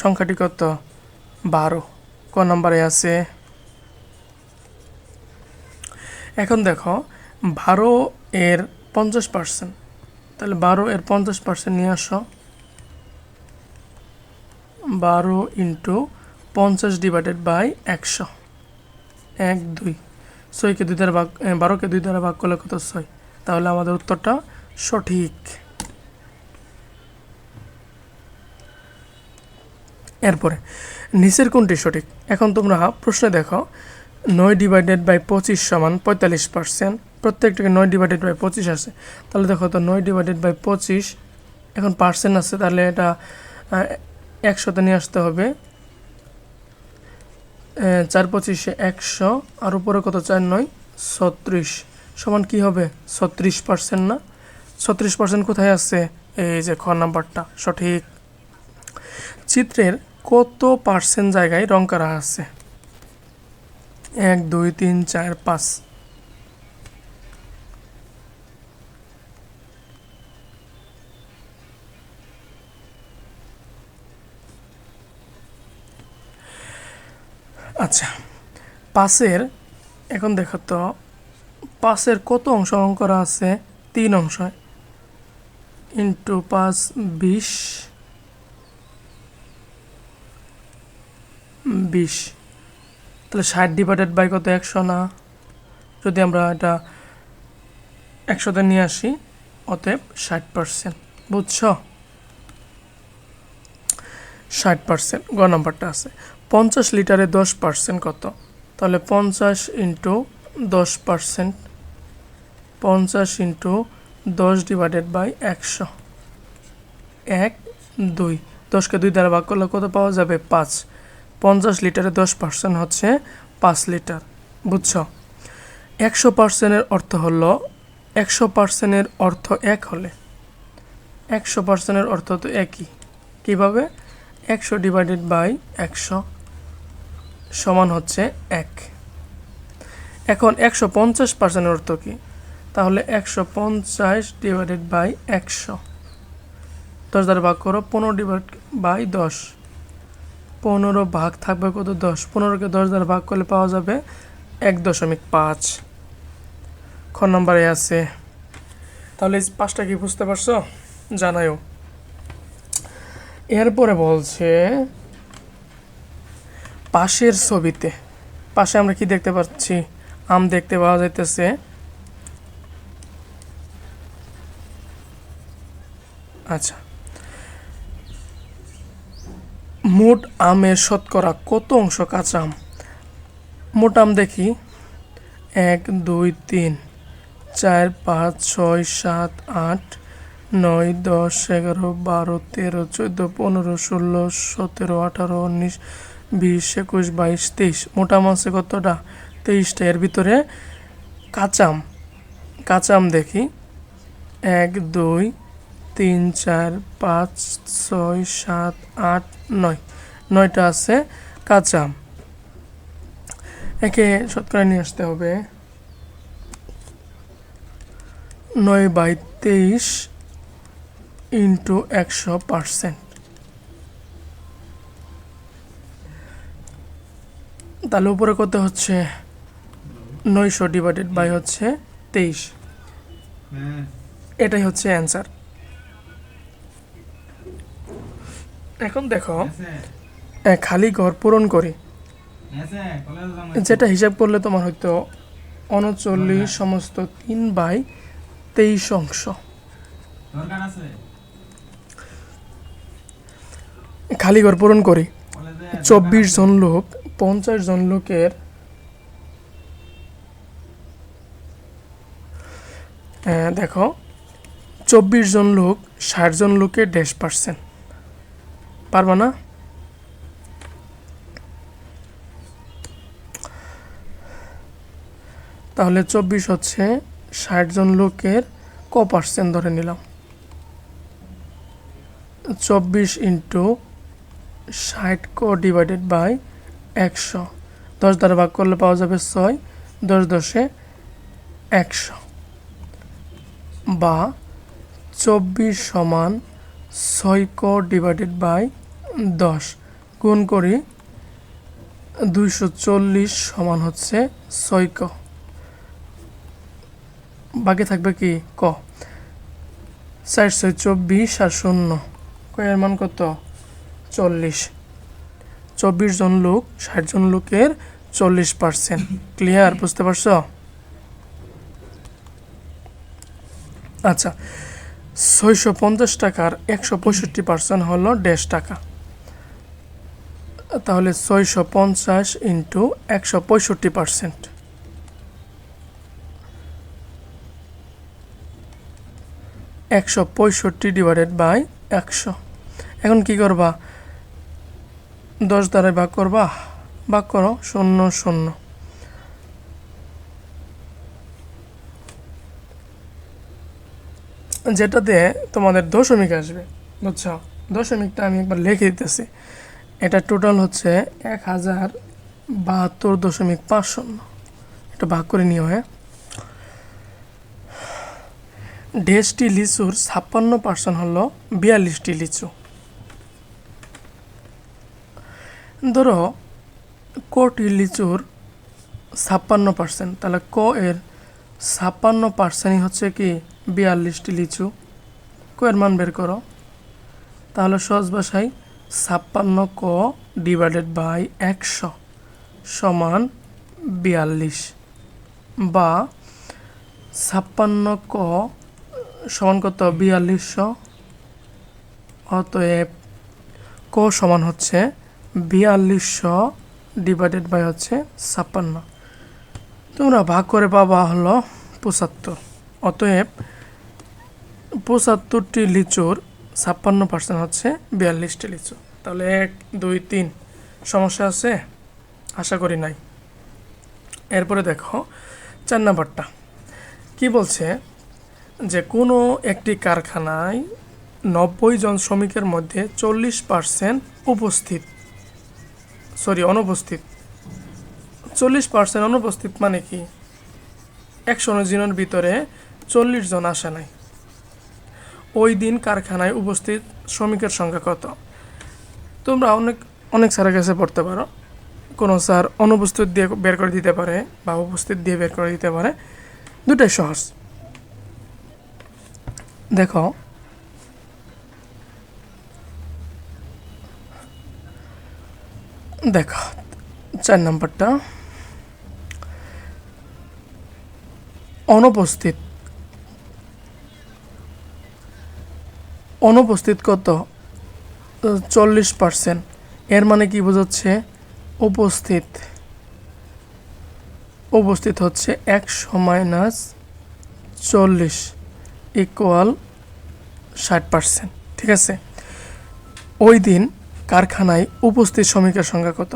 সংখ্যাটি কত? 12। ক নাম্বারে আছে। এখন দেখো, 12 এর 50%, তাহলে 12 এর 50% নিয়ে আসো। 12 ইন্টু 50 ডিভাইডেড বাই 100, 1 2। 6কে 2 দ্বারা ভাগ, 12কে 2 দ্বারা ভাগ করলে কত? 6। তাহলে আমাদের উত্তরটা সঠিক। এরপরে নিচের কোনটি সঠিক? এখন তোমরা প্রশ্নে দেখো, 9 ডিভাইডেড বাই 25 সমান 45%। প্রত্যেকটাকে 9 ডিভাইডেড বাই 25 আছে। তাহলে দেখো তো, 9 ডিভাইডেড বাই 25, এখন পার্সেন্ট আছে, তাহলে এটা 100তে নিয়ে আসতে হবে। 4 25 100, আর উপরে কত? 4 9 36 সমান কি হবে? 36% না? 36% কোথায় আছে? এই যে খ নাম্বারটা সঠিক। চিত্রের কত পার্সেন্ট জায়গায় রং করা আছে? 1 2 3 4 5। আচ্ছা, 5-এর, এখন দেখো তো, 5-এর কত অংশ রং করা আছে? 3 অংশ। ইন্টু 5 20, 20। তাহলে 60 ডিভাইডেড বাই কত? 100 না? যদি আমরা এটা 100তে নিয়ে আসি, অতএব 60%। বুঝছো? 60%। গ নাম্বারটা আছে। 50 লিটারে 10% কত? তাহলে 50 ইন্টু 10%, 50 ইন্টু 10 ডিভাইডেড বাই 100, 1 2। 10কে 2 দ্বারা ভাগ করলে কত পাওয়া যাবে? 5। 50 লিটারে 10% হচ্ছে 5 লিটার। বুঝছো? 100%-এর অর্থ হলো, 100%-এর অর্থ 1 হলে 100%-এর অর্থ তো একই। কীভাবে? 100 ডিভাইডেড বাই 100 সমান হচ্ছে 1। এখন 150%-এর অর্থ কী? তাহলে 150 ডিভাইডেড বাই 100, 10 দ্বারা ভাগ করো। 15 ডিভাইড বাই 10, 15 ভাগ থাকবে কত? 10। 15কে 10 দ্বারা ভাগ করলে পাওয়া যাবে 1.5। খ নম্বরে আছে। তাহলে এই 5টা কি বুঝতে পারছো? জানায়ও। এরপরে বলছে, পাশের ছবিতে, পাশে আমরা কি দেখতে পাচ্ছি? আম দেখতে পাওয়া যাইতেছে। আচ্ছা, মোট আমের শতকরা কত অংশ কাঁচা আম? মোট আম দেখি, 1 2 3 4 5 6 7 8 9 10 11 12 13 14 15 16 17 18 19 20 21 22 23। মোট আম আছে কতটা? 23টা। এর ভিতরে কাঁচা আম দেখি, 1 2 3 4 5 6 7 8 9 9টা আছে কাঁচা আম। একে শতকরা নিয়ে আসতে হবে 9/23 ইন্টু 100%। তাহলে উপরে কত হচ্ছে 900 ডিভাইডেড বাই হচ্ছে 23। এটাই হচ্ছে অ্যান্সার। এখন দেখো খালি ঘর পূরণ করি, যেটা হিসাব করলে তোমার হয়তো 39 সমস্ত 3/23 অংশ। খালি ঘর পূরণ করি 24 জন লোক 50 জন লোকের দেখো 24 জন লোক 60 জন লোকের 10%। পারবা না? তাহলে 24 হচ্ছে 60 জন লোকের ক পার্সেন্ট ধরে নিলাম। 24 ইন্টু 60 ক ডিভাইডেড বাই 100, 10 দ্বারা ভাগ করলে পাওয়া যাবে 6, 10 10 100, বা 24 সমান 6 ক ডিভাইডেড বাই 10 গুণ করি 240 সমান হচ্ছে 6 ক। বাকি থাকবে কি ক, 4 6 24 আর 0 কয়ের মান কত 40। 24 জন লোক 60 জন লোকের 40%। ক্লিয়ার? বুঝতে পারছো? আচ্ছা, 650 টাকার 165% হলো 1.5 টাকা। তাহলে 650 ইন্টু 165%, একশো 65 ডিভাইডেড বাই 100। এখন কি করবা, 10 দ্বারা ভাগ করবা, ভাগ করো 0 0। যেটাতে তোমাদের দশমিক আসবে, বুঝছো? দশমিকটা আমি একবার লিখে দিতেছি। এটা টোটাল হচ্ছে 1072.50। এটা ভাগ করে নিও। হ্যাঁ, 1.5টি লিচুর 56% হলো 42টি লিচু। ধরো কটি লিচুর 56%, তাহলে ক এর 56%ই হচ্ছে কি 42টি লিচু। ক এর মান বের করো। তাহলে সহজ ভাষায় 56 ক ডিভাইডেড বাই 100 সমান 42, বা 56 ক সমান কত 4200। অতএব ক সমান হচ্ছে 4200 ডিভাইডেড বাই হচ্ছে 56। তোমরা ভাগ করে পাবা হলো 75। অতএব 75টি লিচুর 56% হচ্ছে 42টি লিচু। তাহলে 1 2 3 সমস্যা আছে? আশা করি নাই। এরপরে দেখো 4 নাম্বারটা কি বলছে, যে কোনো একটি কারখানায় 90 জন শ্রমিকের মধ্যে 40% অনুপস্থিত। 40% অনুপস্থিত মানে কি, 100 জনের ভিতরে 40 জন আসে নাই। ওই দিন কারখানায় উপস্থিত শ্রমিকের সংখ্যা কত? তোমরা অনেক স্যারের কাছে পড়তে পারো। কোনো স্যার অনুপস্থিত দিয়ে বের করে দিতে পারে বা উপস্থিত দিয়ে বের করে দিতে পারে, দুটাই সহজ। দেখো দেখো 4 নাম্বারটা, অনুপস্থিত কত 40%। এর মানে কি বোঝাচ্ছে, উপস্থিত হচ্ছে 100 মাইনাস 40 ইকুয়াল 60%। ঠিক আছে, ওই দিন কারখানায় উপস্থিত শ্রমিকের সংখ্যা কত?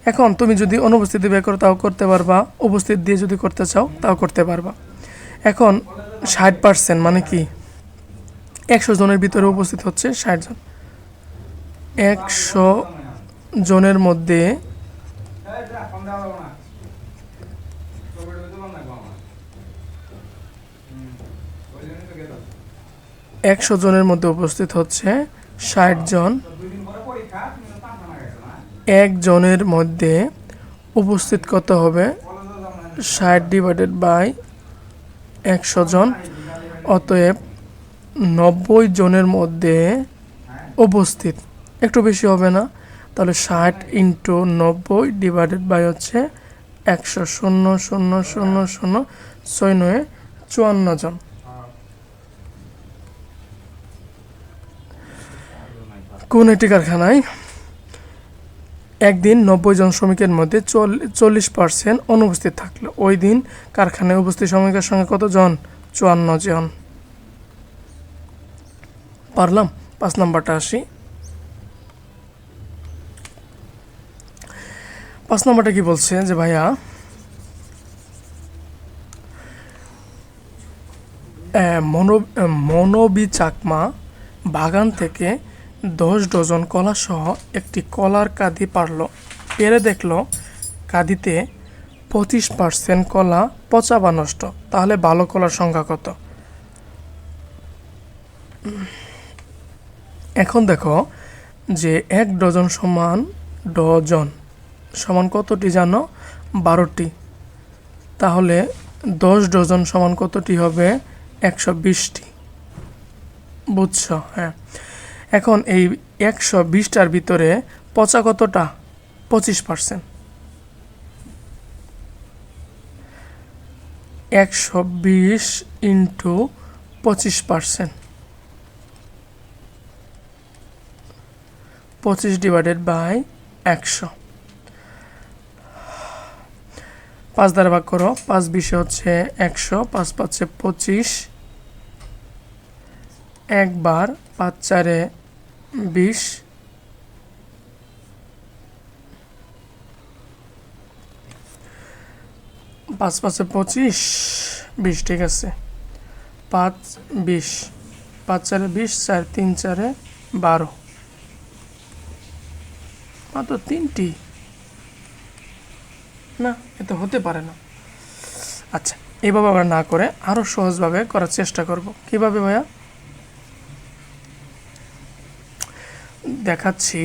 এখন তুমি যদি অনুপস্থিতি বের করো তাও করতে পারবা, উপস্থিত দিয়ে যদি করতে চাও তাও করতে পারবা। এখন 60% মানে কি, 100 জনের ভিতরে উপস্থিত হচ্ছে 60 জন। 100 জনের মধ্যে 100 জনের মধ্যে উপস্থিত হচ্ছে 60 জন। 1 জনের মধ্যে উপস্থিত কত হবে? 60 ডিভাইডেড বাই 100 জন। অতএব 90 জনের মধ্যে উপস্থিত, একটু বেশি হবে না? তাহলে 60 ইন্টু 90 ডিভাইডেড বাই হচ্ছে 100, 0 0 0 0 6 9 54 জন। কোন একটি কারখানায় একদিন 90 জন শ্রমিকের মধ্যে 40% অনুপস্থিত থাকলো, ওই দিন কারখানায় উপস্থিত শ্রমিকের সংখ্যা কত জন? 54 জন। পারলাম? 5 নাম্বারটা আসি। 5 নাম্বারটা কি বলছে যে ভাইয়া মনোবি চাকমা বাগান থেকে 10 ডজন কলা সহ একটি কলার কাঁদি পারল। পেরে দেখলো কাঁদিতে 25% কলা পচা বা নষ্ট। তাহলে ভালো কলার সংখ্যা কত? এখন দেখো যে 1 ডজন সমান ডজন সমান কতটি জানো? 12টি। তাহলে 10 ডজন সমান কতটি হবে? 120টি। বুঝছো? হ্যাঁ। এখন এই 120টার ভিতরে পচা কতটা? 25%। 120 ইন্টু 25%, 25 ডিভাইডেড বাই 100। 5 দ্বারা ভাগ করো। 5 20 হচ্ছে 100, 5 5 25, একবার 5 4 20, 5 5 25, 20, ঠিক আছে। 5 20, 5 4 20, 4 3 4 12, মাত্র 3টি। না, এটা হতে পারে না। আচ্ছা, এইভাবে আমরা না করে আরো সহজভাবে করার চেষ্টা করব। কিভাবে ভাইয়া? দেখাচ্ছি।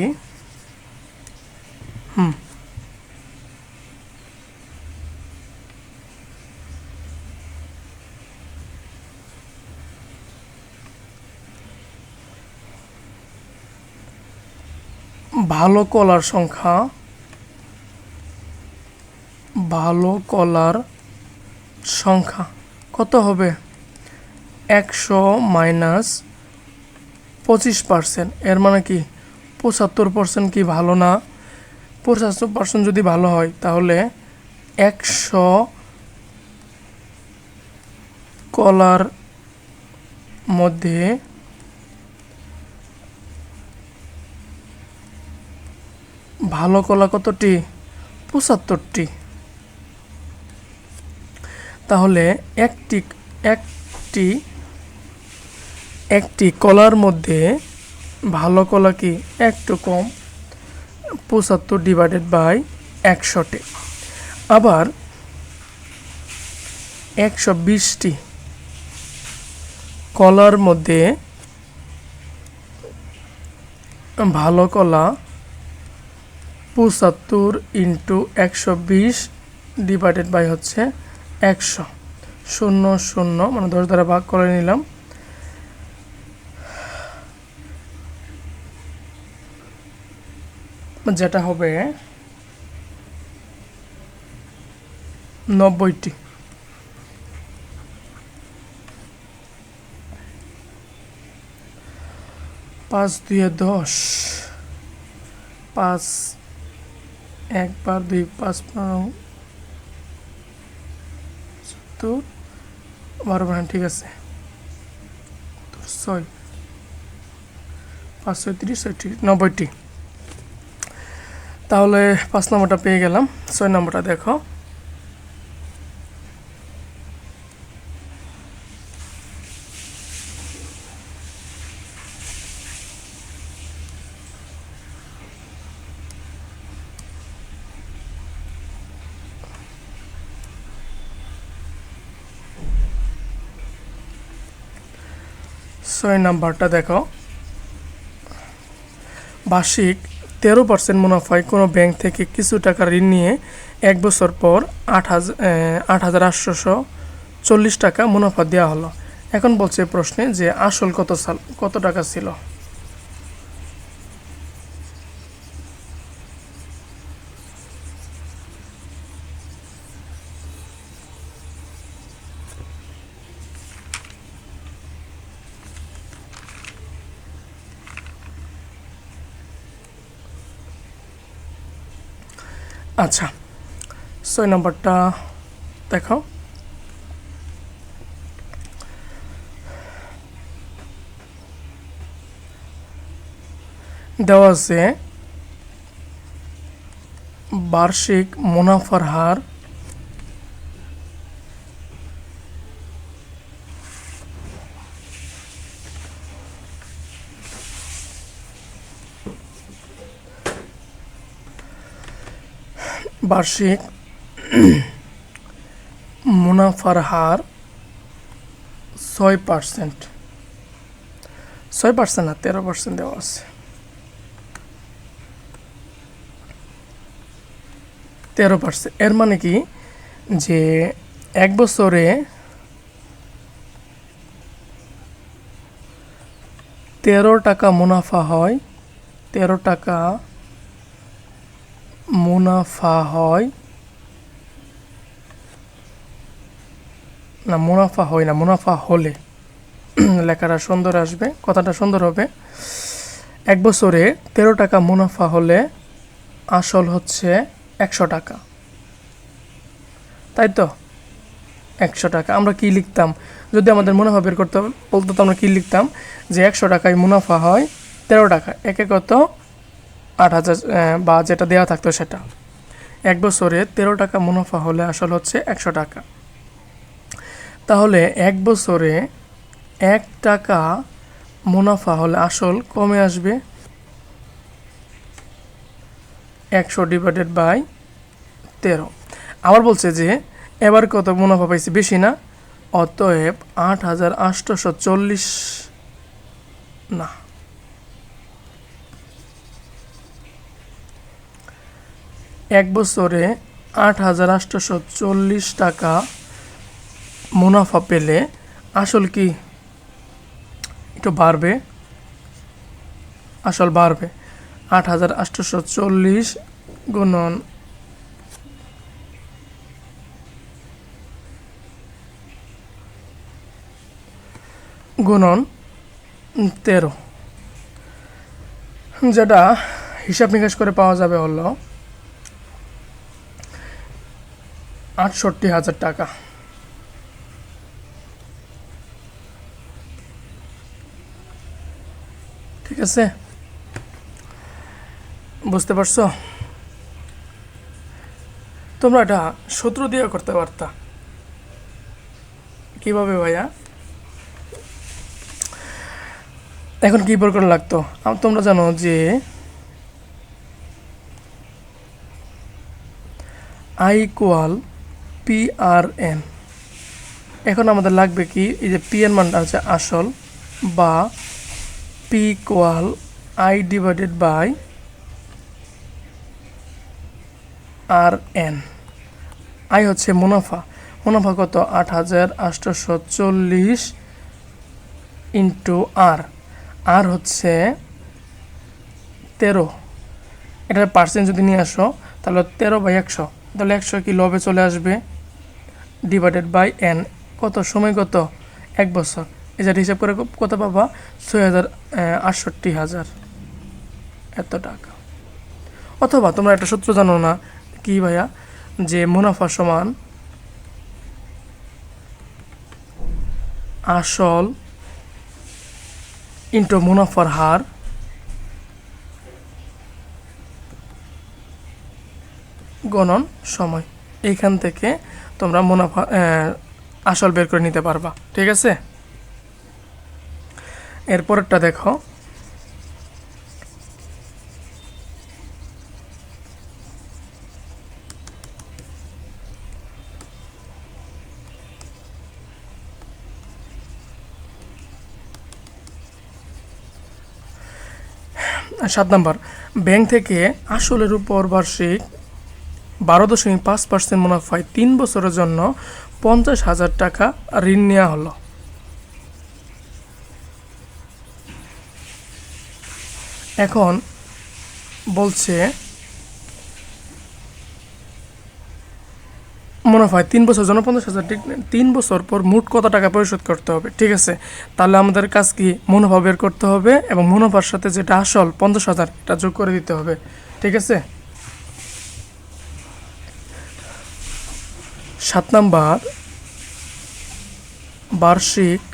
ভালো কলার সংখ্যা, ভালো কলার সংখ্যা কত হবে? 100 মাইনাস 25%, এর মানে কি 75% কি ভালো না? 75% যদি ভালো হয় তাহলে 100 কলার মধ্যে ভালো কলা কতটি? 75টি। তাহলে একটি কলার মধ্যে ভালো কলা কি? একটু কম, 75 ডিভাইডেড বাই 100টি। আবার 120টি কলার মধ্যে ভালো কলা 75 ইন্টু 120 ডিভাইডেড বাই হচ্ছে 100, 0 0 মানে 10 দ্বারা ভাগ করে নিলাম। যেটা হবে 90টি। 5 2 10, 5 একবার 2 5 70 12, ঠিক আছে। 6 5 30 90টি। তাহলে 5 নম্বরটা পেয়ে গেলাম। 6 নম্বরটা দেখো। ছয় নাম্বারটা দেখো, বার্ষিক 13% মুনাফায় কোনো ব্যাংক থেকে কিছু টাকা ঋণ নিয়ে 1 বছর পর 8,840 টাকা মুনাফা দেওয়া হলো। এখন বলছে প্রশ্নে যে আসল কত টাকা ছিল। আচ্ছা, 6 নম্বরটা দেখো, দেওয়া আছে বার্ষিক মুনাফার হার বার্ষিক মুনাফার হার 6%, 6% না 13% দেওয়া আছে। 13%, এর মানে কি যে 1 বছরে 13 টাকা মুনাফা হয়, 13 টাকা মুনাফা হয় না, মুনাফা হয় না, মুনাফা হলে লেখাটা সুন্দর আসবে, কথাটা সুন্দর হবে। 1 বছরে 13 টাকা মুনাফা হলে আসল হচ্ছে 100 টাকা, তাই তো? 100 টাকা আমরা কি লিখতাম যদি আমাদের মুনাফা বের করতে বলতো, তো আমরা কি লিখতাম যে 100 টাকায় মুনাফা হয় 13 টাকা, একে কত 8,000 বা যেটা দেওয়া থাকতো সেটা। 1 বছরে 13 টাকা মুনাফা হলে আসল হচ্ছে 100 টাকা। তাহলে 1 বছরে 1 টাকা মুনাফা হলে আসল কমে আসবে 100/13। আবার বলছে যে এবার কত মুনাফা পাইছি, বেশি না, অতএব 8,840 না, 1 বছরে 8,840 টাকা মুনাফা পেলে আসল কি একটু বাড়বে, আসল বাড়বে। 8,840 গুণন 13, যেটা হিসাব নিকাশ করে পাওয়া যাবে হলো 68,000 টাকা। ঠিক আছে, বুঝতে পারছো? তোমরা এটা সূত্র দিয়ে করতে পারতা। কিভাবে ভাইয়া? এখন কি বের করা লাগতো? তোমরা জানো যে I = PRN। এখন আমাদের লাগবে কি, এই যে পি এর মানটা হচ্ছে আসল, বা P = I/RN। I হচ্ছে মুনাফা, মুনাফা কত 8,840 ইন্টু আর, আর হচ্ছে 13, এটার পার্সেন্ট যদি নিয়ে আসো তাহলে 13/100, তাহলে 100 কি লবে চলে আসবে, /n, কত সময়, কত 1 বছর। এটা হিসাব করে কত পাবা, 6,68,000 এত টাকা। অথবা তোমরা একটা সূত্র জানো না কি ভাইয়া, যে মুনাফা সমান আসল ইন্টু মুনাফার হার গণন সময়। এইখান থেকে তোমরা মুনাফা আসল বের করে নিতে পারবা। ঠিক আছে, এরপরেরটা দেখো, 7 নম্বর, ব্যাংক থেকে আসলের উপর বার্ষিক 12.5% মুনাফায় 3 বছরের জন্য 50,000 টাকা ঋণ নেওয়া হলো। এখন বলছে মুনাফায় 3 বছর জন্য 50,000, 3 বছর পর মোট কত টাকা পরিশোধ করতে হবে। ঠিক আছে, তাহলে আমাদের কাজ কি, মুনাফা বের করতে হবে এবং মুনাফার সাথে যেটা আসল 50,000 এটা যোগ করে দিতে হবে। ঠিক আছে, 7 নাম্বার, বার্ষিক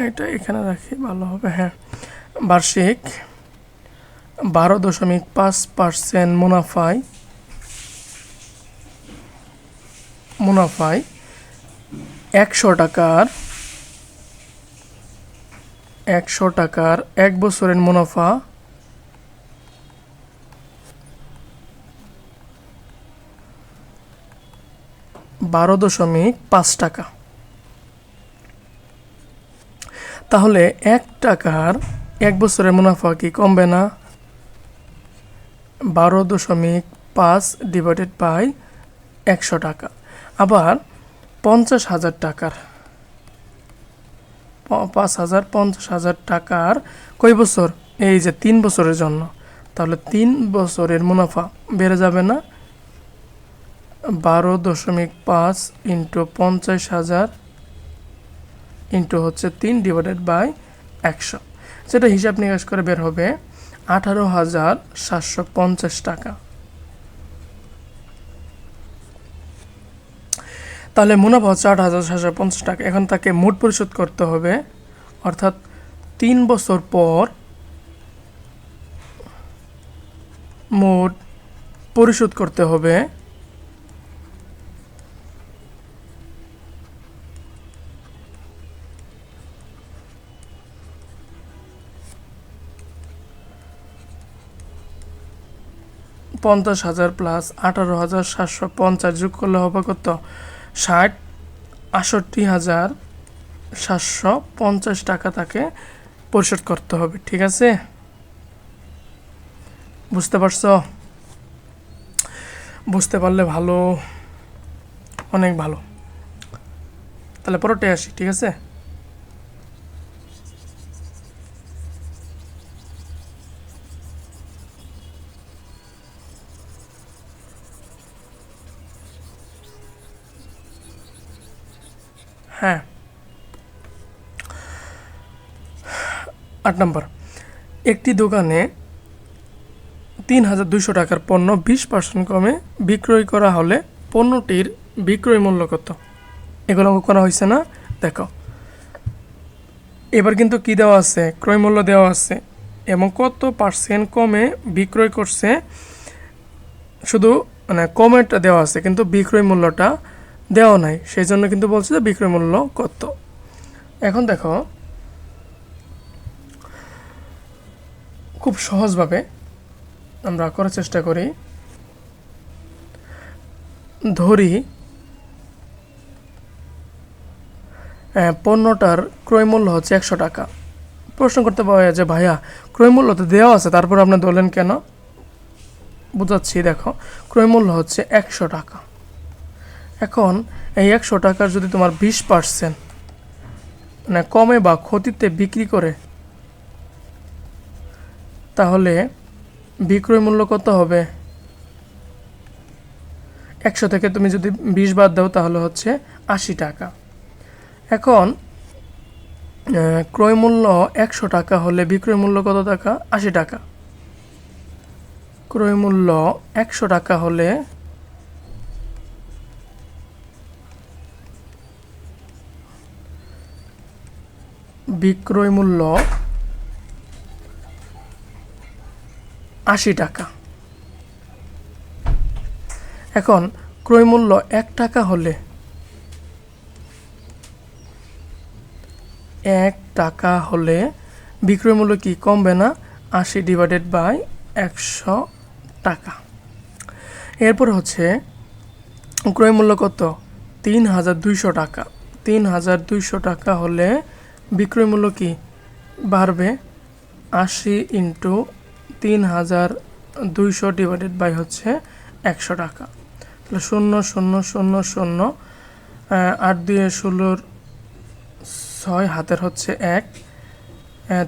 এটা এখানে রাখি ভালো হবে। হ্যাঁ, বার্ষিক 12.5% মুনাফায় 100 টাকার 1 বছরের মুনাফা 12.5 টাকা। তাহলে 1 টাকার 1 বছরের মুনাফা কি কমবে না? 12.5 ডিভাইডেড বাই 100 টাকা। আবার 50,000 টাকার 50,000 টাকার কয় বছর? এই যে 3 বছরের জন্য। তাহলে 3 বছরের মুনাফা বেড়ে যাবে না? 12.5 ইন্টু 50,000 ইন্টু হচ্ছে 3 ডিভাইডেড বাই 100, যেটা হিসাব নিকাশ করে বের হবে 18,750 টাকা। তাহলে মুনাফা হচ্ছে 8,750 টাকা। এখন তাকে মোট পরিশোধ করতে হবে, অর্থাৎ 3 বছর পর মোট পরিশোধ করতে হবে 50,000 প্লাস 18,750 যোগ করলে হবে কত? 68,750 টাকা তাকে পরিশোধ করতে হবে। ঠিক আছে, বুঝতে পারছো? বুঝতে পারলে ভালো, অনেক ভালো। তাহলে পরেরটায় আসি। ঠিক আছে, হ্যাঁ, 8 নম্বর, একটি দোকানে 3,200 টাকার পণ্য 20% কমে বিক্রয় করা হলে পণ্যটির বিক্রয় মূল্য কত? এগুলো করা হয়েছে না? দেখো, এবার কিন্তু কি দেওয়া আছে? ক্রয় মূল্য দেওয়া আছে এবং কত পার্সেন্ট কমে বিক্রয় করছে, শুধু মানে কমেটা দেওয়া আছে কিন্তু বিক্রয় মূল্যটা দেওয়া নাই। সেই জন্য কিন্তু বলছে যে বিক্রয় মূল্য কত। এখন দেখো, খুব সহজভাবে আমরা করার চেষ্টা করি। ধরি পণ্যটার ক্রয় মূল্য হচ্ছে 100 টাকা। প্রশ্ন করতে পারে যে ভাইয়া ক্রয় মূল্য তো দেওয়া আছে, তারপর আপনি ধরলেন কেন? বুঝাচ্ছি, দেখো, ক্রয় মূল্য হচ্ছে 100 টাকা। এখন এই 100 টাকার যদি তোমার 20% মানে কমে বা ক্ষতিতে বিক্রি করে, তাহলে বিক্রয় মূল্য কত হবে? 100 থেকে তুমি যদি 20 বাদ দাও তাহলে হচ্ছে 80 টাকা। এখন ক্রয় মূল্য 100 টাকা হলে বিক্রয় মূল্য কত টাকা? 80 টাকা। ক্রয় মূল্য 100 টাকা হলে বিক্রয় মূল্য 80 টাকা। এখন ক্রয় মূল্য 1 টাকা হলে 1 টাকা হলে বিক্রয় মূল্য কি কমবে না? 80 ডিভাইডেড বাই 100 টাকা। এরপর হচ্ছে ক্রয় মূল্য কত? ৩,২০০ টাকা। ৩,২০০ টাকা হলে বিক্রয় মূল্য কি বাড়বে? ৮০ ইন্টু ৩,২০০ ডিভাইডেড বাই হচ্ছে ১০০ টাকা। তাহলে ০,০,০,০,০ ৮ 2 16 6 হাতের হচ্ছে ১,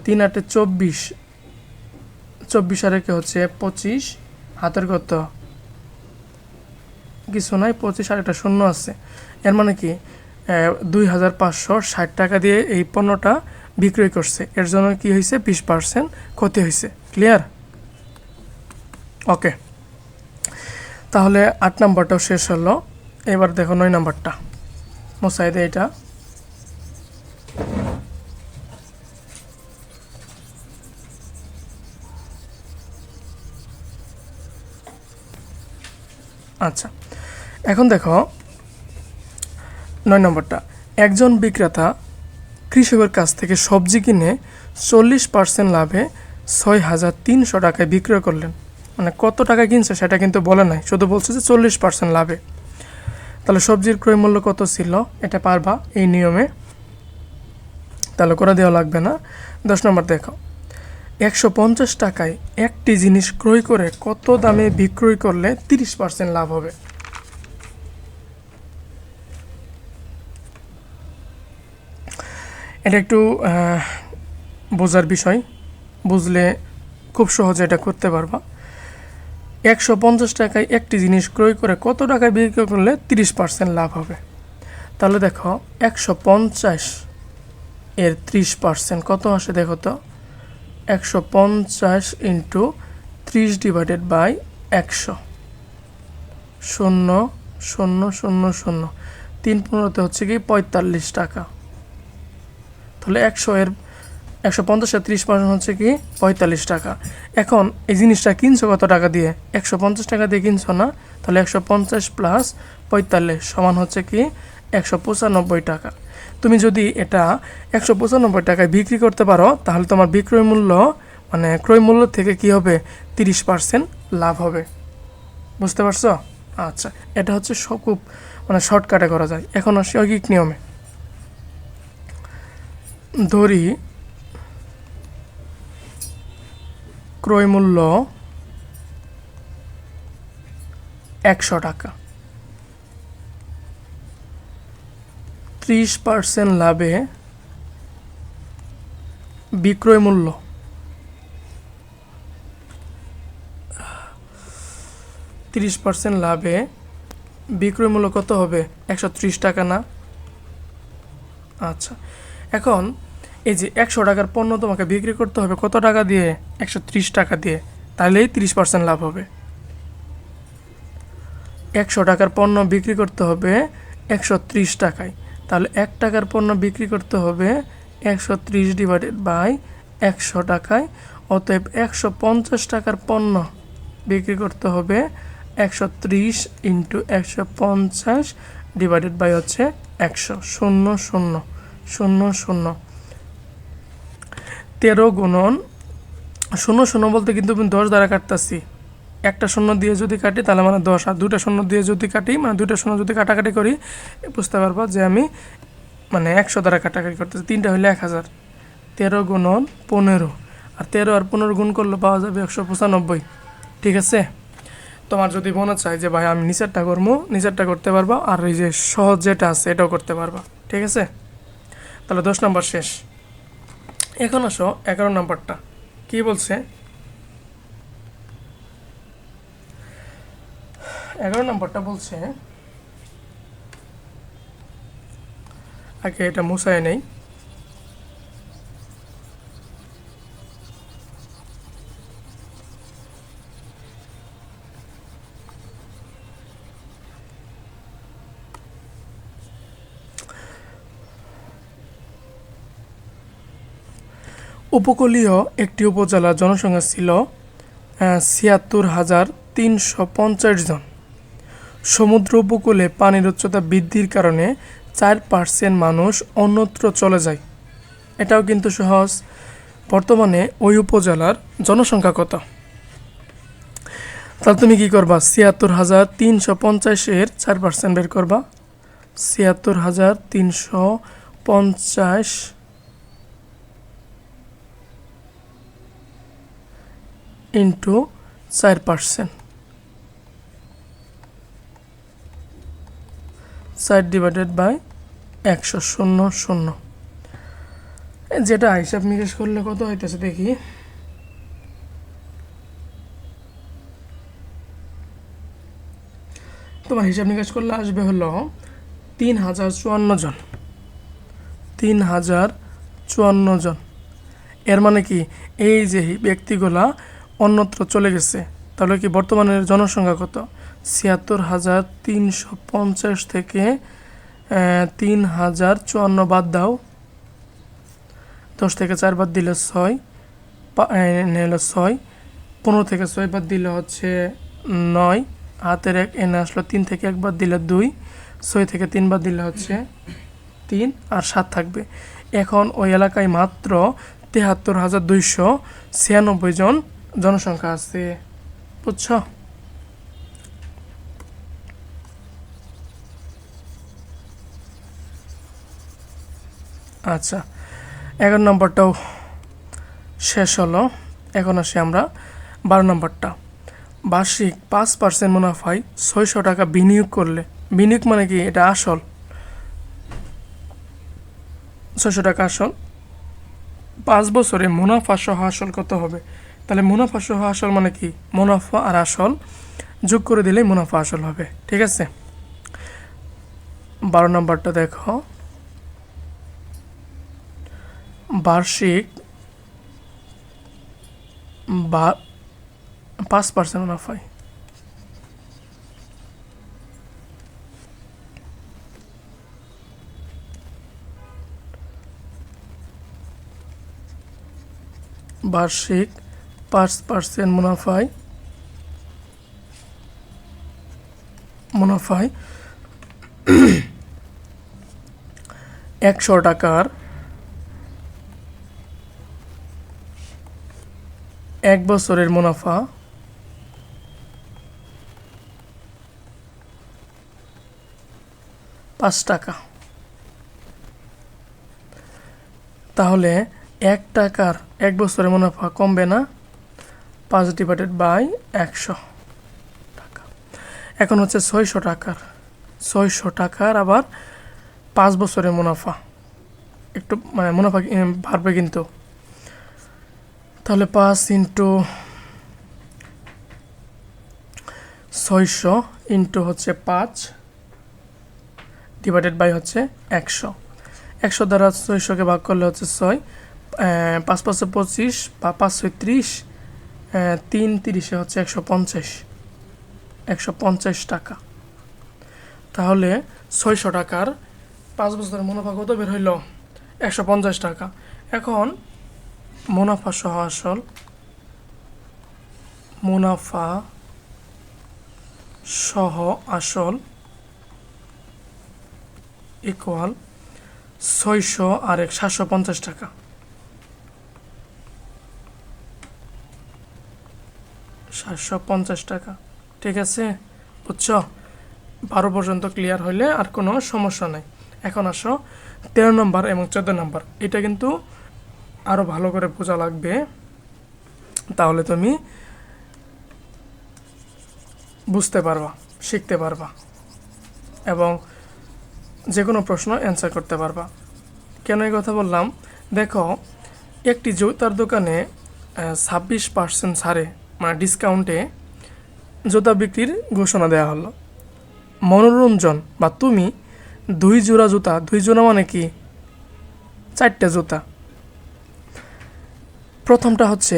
৩ ৮ 24, 24 আর একে হচ্ছে 25, হাতের কত? কিছু নাই, 25 আর একটা শূন্য আছে। এর মানে কি ২,৫৬০ টাকা দিয়ে এই পণ্যটা বিক্রয় করছে। এর জন্য কি হয়েছে? 20% ক্ষতি হয়েছে। ক্লিয়ার? ওকে, তাহলে ৮ নাম্বারটাও শেষ হলো। এবার দেখো ৯ নাম্বারটা, মোসাই দে এটা। আচ্ছা, এখন দেখো ৯ নম্বরটা। একজন বিক্রেতা কৃষকের কাছ থেকে সবজি কিনে 40% লাভে ৬,৩০০ টাকায় বিক্রয় করলেন। মানে কত টাকা কিনছে সেটা কিন্তু বলে নাই, শুধু বলছে যে 40% লাভে। তাহলে সবজির ক্রয় মূল্য কত ছিল? এটা পারবা এই নিয়মে, তাহলে করে দেওয়া লাগবে না। ১০ নম্বর দেখো, ১৫০ টাকায় একটি জিনিস ক্রয় করে কত দামে বিক্রয় করলে 30% লাভ হবে? এটা একটু বোঝার বিষয়, বুঝলে খুব সহজে এটা করতে পারবা। ১৫০ টাকায় একটি জিনিস ক্রয় করে কত টাকায় বিক্রয় করলে 30% লাভ হবে? তাহলে দেখো ১৫০ এর 30% কত আসে দেখো তো। ১৫০ ইন্টু 30 ডিভাইডেড বাই ১০০, ০,০০,০০, ৩/১৫ হচ্ছে কি ৪৫ টাকা। তাহলে ১৫০ এর 30% হচ্ছে কি ৪৫ টাকা। এখন এই জিনিসটা কিনছো কত টাকা দিয়ে? ১৫০ টাকা দিয়ে কিনছো না? তাহলে ১৫০ প্লাস ৪৫ সমান হচ্ছে কি ১৯৫ টাকা। তুমি যদি এটা ১৯৫ টাকায় বিক্রি করতে পারো তাহলে তোমার বিক্রয় মূল্য মানে ক্রয় মূল্য থেকে কি হবে? 30% লাভ হবে। বুঝতে পারছো? আচ্ছা, এটা হচ্ছে খুব মানে শর্টকাটে করা যায়। এখন আসি ঐকিক নিয়মে। ধরি ক্রয় মূল্য ১০০ টাকা, 30% লাভে বিক্রয় মূল্য 30% লাভে বিক্রয় মূল্য কত হবে? ১৩০ টাকা না? আচ্ছা, এখন এই যে ১০০ টাকার পণ্য তোমাকে বিক্রি করতে হবে কত টাকা দিয়ে? ১৩০ টাকা দিয়ে, তাহলেই 30% লাভ হবে। ১০০ টাকার পণ্য বিক্রি করতে হবে ১৩০ টাকায়, তাহলে ১ টাকার পণ্য বিক্রি করতে হবে ১৩০ ডিভাইডেড বাই ১০০ টাকায়। অতএব ১৫০ টাকার পণ্য বিক্রি করতে হবে ১৩০ ইন্টু ১৫০ ডিভাইডেড বাই হচ্ছে ১০০, ০,০০,০০, 13 গুণন ০,০০ বলতে কিন্তু আমি 10 দ্বারা কাটতেছি। একটা শূন্য দিয়ে যদি কাটি তাহলে মানে 10, আর দুটা শূন্য দিয়ে যদি কাটি মানে দুটা শূন্য যদি কাটাকাটি করি বুঝতে পারবো যে আমি মানে 100 দ্বারা কাটাকাটি করতেছি। 3টা হলে 1000। 13 গুণন 15, আর 13 আর 15 গুণ করলে পাওয়া যাবে 195। ঠিক আছে? তোমার যদি মনে চায় যে ভাই আমি নিচেরটা করবো, নিচেরটা করতে পারবা, আর এই যে সহজ যেটা আছে এটাও করতে পারবা। ঠিক আছে? তাহলে 10 নম্বর শেষ। এখন আসো 11 নম্বরটা কি বলছে। 11 নম্বরটা বলছে, আগে এটা মুছায় নেই। উপকূলীয় একটি উপজেলার জনসংখ্যা ছিল ৭৬,৩৫০ জন। সমুদ্র উপকূলে পানির উচ্চতা বৃদ্ধির কারণে 4% মানুষ অন্যত্র চলে যায়। এটাও কিন্তু সহজ। বর্তমানে ওই উপজেলার জনসংখ্যা কত? তাহলে তুমি কি করবা, ৭৬,৩৫০-এর 4% বের করবা। ৭৬,৩৫০ ইন্টু 4%, 4 ডিভাইডেড বাই 100, 0, 0। যেটা হিসাব নিকেশ করলে কত হইতেছে দেখি। তোমার হিসাব নিকাশ করলে আসবে হলো ৩,০৫৪ জন, ৩,০৫৪ জন। এর মানে কি, এই যে ব্যক্তিগুলা অন্যত্র চলে গেছে, তাহলে কি বর্তমানের জনসংখ্যা কত? ৭৬,৩৫০ থেকে ৩,০৫৪ বাদ দাও, 10 থেকে 4 বাদ দিলে 6, 6, 15 থেকে 6 বাদ দিলে হচ্ছে 9, হাতের 1 এনে আসলো, 3 থেকে 1 বাদ দিলে 2, 6 থেকে 3 বাদ দিলে হচ্ছে 3, আর 7 থাকবে। এখন ওই এলাকায় মাত্র ৭৩,২৯৬ জন জনসংখ্যা আছে, বুঝছো? আচ্ছা, 11 নম্বরটাও শেষ হলো। এখন আসি আমরা 12 নম্বরটা। বার্ষিক 5% মুনাফায় 600 টাকা বিনিয়োগ করলে, বিনিয়োগ মানে কি, এটা আসল, 600 টাকা আসল, 5 বছরে মুনাফা সহ আসল কত হবে? তাহলে মুনাফা সহ আসল মানে কি, মুনাফা আর আসল যোগ করে দিলেই মুনাফা আসল হবে, ঠিক আছে? 12 নম্বরটা দেখো, বার্ষিক 5% মুনাফায় বার্ষিক 5% মুনাফায় 100 টাকার 1 বছরের মুনাফা 5 টাকা। তাহলে 1 টাকার 1 বছরের মুনাফা কমবে না? 5 ডিভাইডেড বাই 100 টাকা। এখন হচ্ছে 600 টাকার আবার 5 বছরের মুনাফা, একটু মানে মুনাফা বাড়বে কিন্তু। তাহলে 5 ইন্টু 600 ইন্টু হচ্ছে 5 ডিভাইডেড বাই হচ্ছে 100। 100 দ্বারা 600কে ভাগ করলে হচ্ছে 6, 5 5 25 বা 5 6 30, 3 30 হচ্ছে 150 টাকা। তাহলে 600 টাকার 5 বছরের মুনাফা কত বের হইল? 150 টাকা। এখন মুনাফা সহ আসল, মুনাফা সহ আসল ইকুয়াল 600 আর 750 টাকা। 750 টাকা, ঠিক আছে, বুঝছো? 12 পর্যন্ত ক্লিয়ার হইলে আর কোনো সমস্যা নাই। এখন আসো 13 নম্বর এবং 14 নম্বর, এটা কিন্তু আরও ভালো করে বোঝা লাগবে, তাহলে তুমি বুঝতে পারবা, শিখতে পারবা এবং যে কোনো প্রশ্ন অ্যান্সার করতে পারবা। কেন এই কথা বললাম? দেখো, একটি জুতার দোকানে 26% ছাড়ে মানে ডিসকাউন্টে জুতা বিক্রির ঘোষণা দেওয়া হলো। মনোরঞ্জন বা তুমি 2 জোড়া জুতা, 2 জোড়া মানে কি 4টে জুতা, প্রথমটা হচ্ছে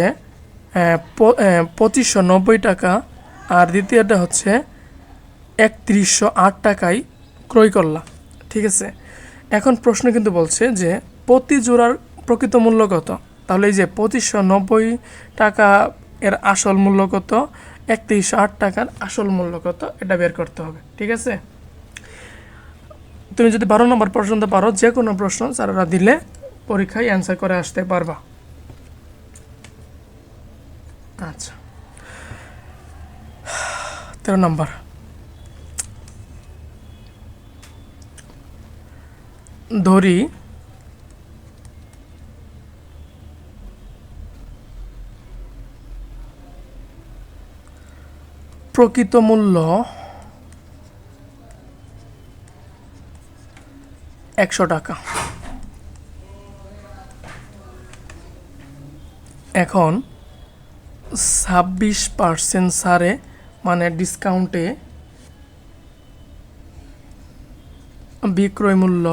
2590 টাকা আর দ্বিতীয়টা হচ্ছে 3108 টাকায় ক্রয় করলা, ঠিক আছে? এখন প্রশ্ন কিন্তু বলছে যে প্রতি জোড়ার প্রকৃত মূল্য কত। তাহলে এই যে 2590 টাকা এর আসল মূল্য কত, 3108 টাকার আসল মূল্য কত, এটা বের করতে হবে, ঠিক আছে? তুমি যদি 12 নম্বর পর্যন্ত পারো, যে কোনো প্রশ্ন স্যারেরা দিলে পরীক্ষায় অ্যান্সার করে আসতে পারবা। আচ্ছা, 13 নাম্বার, ধরি প্রকৃত মূল্য 100 টাকা। এখন 26% ছাড়ে মানে ডিসকাউন্টে বিক্রয় মূল্য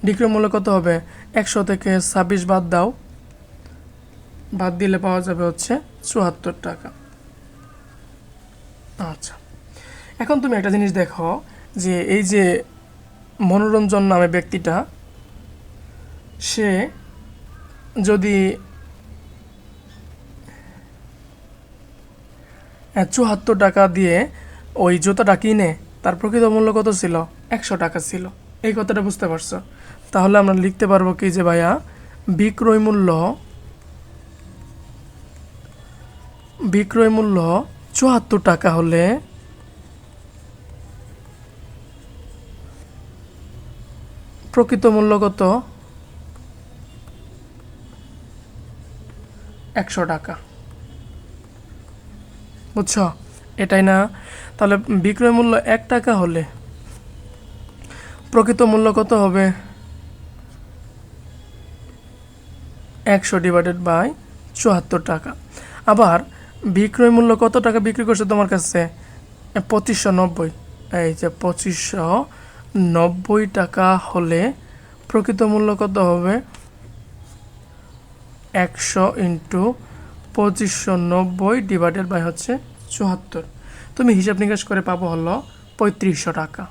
বিক্রয় মূল্য কত হবে? 100 থেকে 26 বাদ দাও, বাদ দিলে পাওয়া যাবে হচ্ছে 74 টাকা। আচ্ছা, এখন তুমি একটা জিনিস দেখো যে এই যে মনোরঞ্জন নামে ব্যক্তিটা, সে যদি 74 টাকা দিয়ে ওই জুতাটা কিনে, তার প্রকৃত মূল্য কত ছিল? 100 টাকা ছিল। এই কথাটা বুঝতে পারছো? তাহলে আমরা লিখতে পারবো কি যে ভাইয়া বিক্রয় মূল্য 74 টাকা হলে প্রকৃত মূল্য কত? 100 টাকা। বুঝছো? এটাই না? তাহলে বিক্রয় মূল্য 1 টাকা হলে প্রকৃত মূল্য কত হবে? 100 ডিভাইডেড বাই 74 টাকা। আবার বিক্রয় মূল্য কত টাকা বিক্রি করছে তোমার কাছে? 2590। এই যে 2590 টাকা হলে প্রকৃত মূল্য কত হবে? 100 ইন্টু 2590 ডিভাইডেড বাই হচ্ছে 74। তুমি হিসাব নিকাশ করে পাবো হলো 3500 টাকা।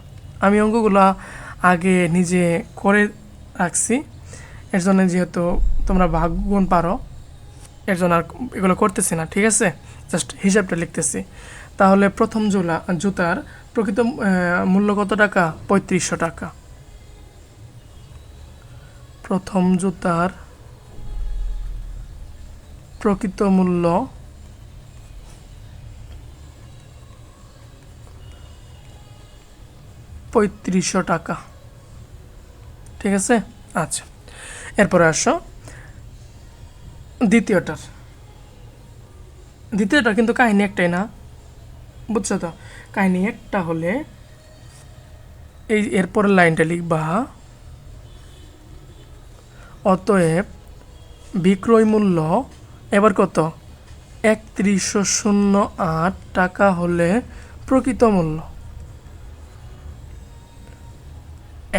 আমি অঙ্কগুলো আগে নিজে করে রাখছি, এর জন্য যেহেতু তোমরা ভাগ গুণ পারো, এর জন্য আর এগুলো করতেছি না, ঠিক আছে? জাস্ট হিসাবটা লিখতেছি। তাহলে প্রথম জুতার প্রকৃত মূল্য কত টাকা? 3500 টাকা। প্রথম জুতার প্রকৃত মূল্য 3500 টাকা, ঠিক আছে? আচ্ছা, এরপরে আসো দ্বিতীয়টার কিন্তু কাহিনী একটাই না, বুঝছো তো? কাহিনী একটা হলে এই এরপরের লাইনটা লিখবা, অতএব বিক্রয় মূল্য এবার কত? 3108 টাকা হলে প্রকৃত মূল্য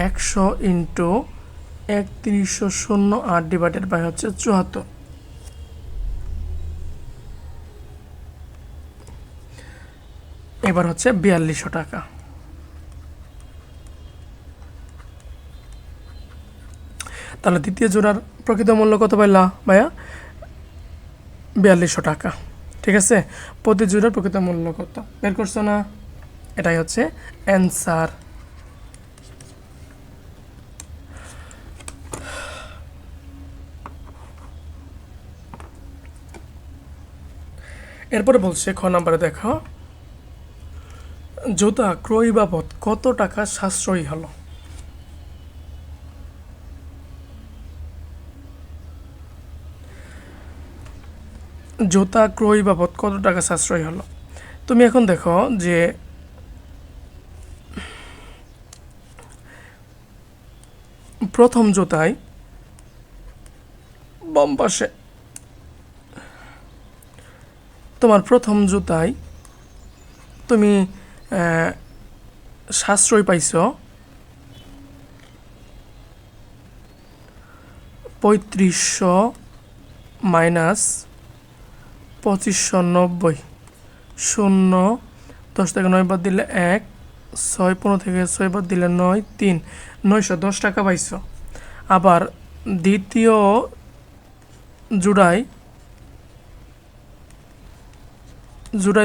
100 ইন্টু 3108 ডিভাইডেড বাই হচ্ছে 74। এবার হচ্ছে 4200 টাকা। তাহলে দ্বিতীয় জোড়ার প্রকৃত মূল্য কত পাইলা ভাইয়া? 4200 টাকা, ঠিক আছে? প্রতি জোড়ার প্রকৃত মূল্য কত বের করছো না? এটাই হচ্ছে অ্যান্সার। এরপরে বলছে খ নাম্বারে দেখো, জুতা ক্রয় বাবদ কত টাকা সাশ্রয়ী হলো? জুতা ক্রয় বাবদ কত টাকা সাশ্রয়ী হলো? তুমি এখন দেখো যে প্রথম জুতায় বাম পাশে, তোমার প্রথম জুতায় তুমি সাশ্রয় পাইছ 3500 মাইনাস 2590, 0 10 থেকে 9 বাদ দিলে 1, 6 15 থেকে 6 বাদ দিলে 9, 3 910 টাকা পাইছ। আবার দ্বিতীয় জোড়ায়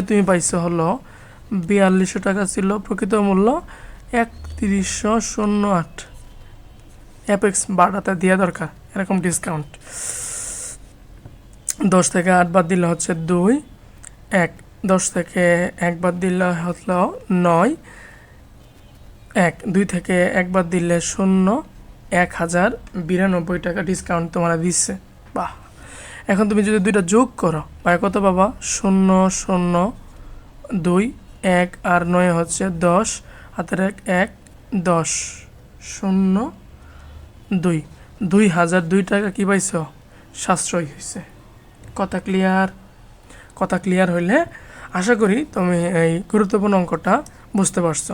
তুমি পাইছো হলো 4200 টাকা ছিল প্রকৃত মূল্য, 3108 অ্যাপেক্স বাড়াতে দেওয়া দরকার, এরকম ডিসকাউন্ট। 10 থেকে 8 বাদ দিলে হচ্ছে 2, 1। 10 থেকে 1 বাদ দিলে হলো 9, 1। 2 থেকে 1 বাদ দিলে 0, 1092 টাকা ডিসকাউন্ট তোমরা দিচ্ছে। বাহ! এখন তুমি যদি দুইটা যোগ করো ভাই কত পাবা? 0, 0, 2, 1 আর 9 হচ্ছে 10, হাতের 1, 1, 10, 0, 2। 2002 টাকা কি পাইছো? সাশ্রয় হয়েছে। কথা ক্লিয়ার? কথা ক্লিয়ার হইলে আশা করি তুমি এই গুরুত্বপূর্ণ অঙ্কটা বুঝতে পারছো।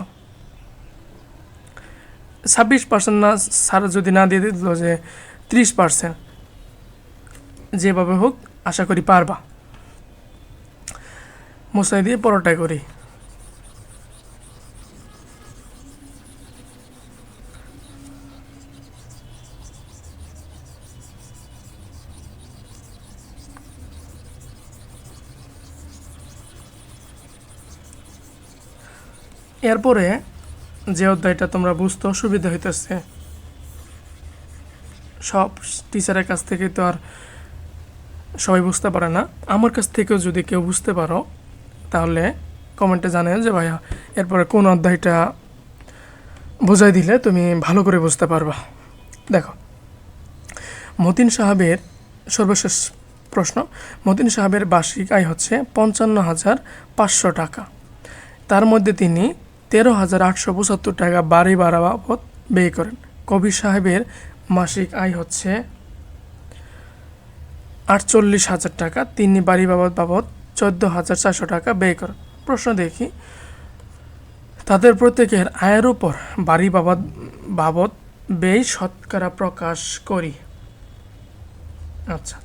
26% না স্যার যদি না দিয়ে দিত যে 30%, যেভাবে হোক আশা করি পারবা। মশাই দিয়ে পরোটা করি। এরপরে যে অধ্যায়টা তোমরা বুঝতে অসুবিধা হইতেছে, সব টিচারের কাছ থেকে তো আর সবাই বুঝতে পারে না, আমার কাছ থেকেও যদি কেউ বুঝতে পারো তাহলে কমেন্টে জানেন যে ভাইয়া এরপরে কোন অধ্যায়টা বোঝাই দিলে তুমি ভালো করে বুঝতে পারবা। দেখো, মতিন সাহেবের সর্বশেষ প্রশ্ন, মতিন সাহেবের বার্ষিক আয় হচ্ছে 55,500 টাকা। তার মধ্যে তিনি 13,875 টাকা বাড়ি ভাড়া বাবদ ব্যয় করেন। কবির সাহেবের মাসিক আয় হচ্ছে 48,000 টাকা। তিনি বাড়ি বাবদ 14,400 টাকা ব্যয় করেন। প্রশ্ন দেখি, তাদের প্রত্যেকের আয়ের উপর বাড়ি বাবদ ব্যয় শতকরা প্রকাশ করি। আচ্ছা,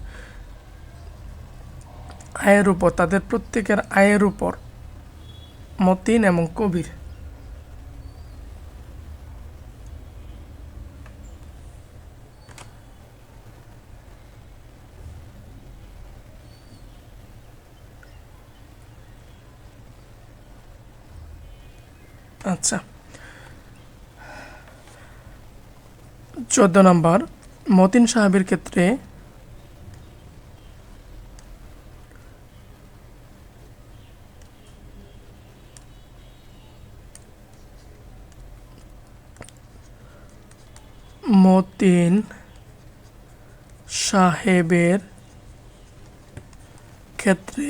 আয়ের উপর, তাদের প্রত্যেকের আয়ের উপর মতিন এবং কবির। আচ্ছা, 14 নম্বর, মতিন সাহেবের ক্ষেত্রে মতিন সাহেবের ক্ষেত্রে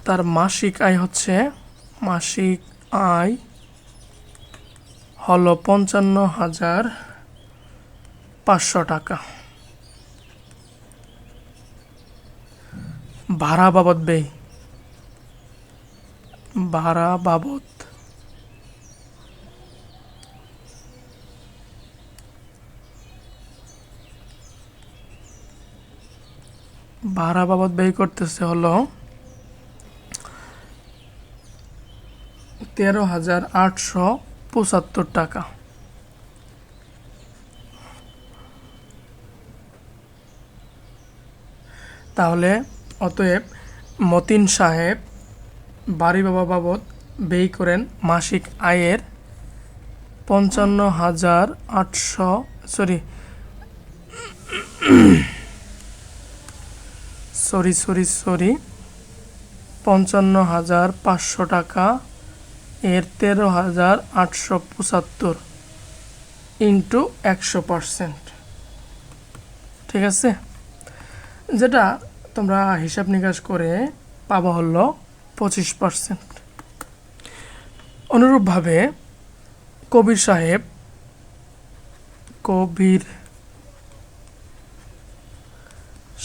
তার মাসিক আয় হচ্ছে, মাসিক আয় হলো 55,500 টাকা। ভাড়া বাবদ ব্যয়, ভাড়া বাবদ ব্যয় করতেছে হলো 13,875 টাকা। তাহলে অতএব মতিন সাহেব বাড়ি বাবদ ব্যয় করেন মাসিক আয়ের 55,500 টাকা এর 13,875 ইন্টু 100%। ঠিক আছে, যেটা তোমরা হিসাব নিকাশ করে পাবা হলো 25%। অনুরূপভাবে কবির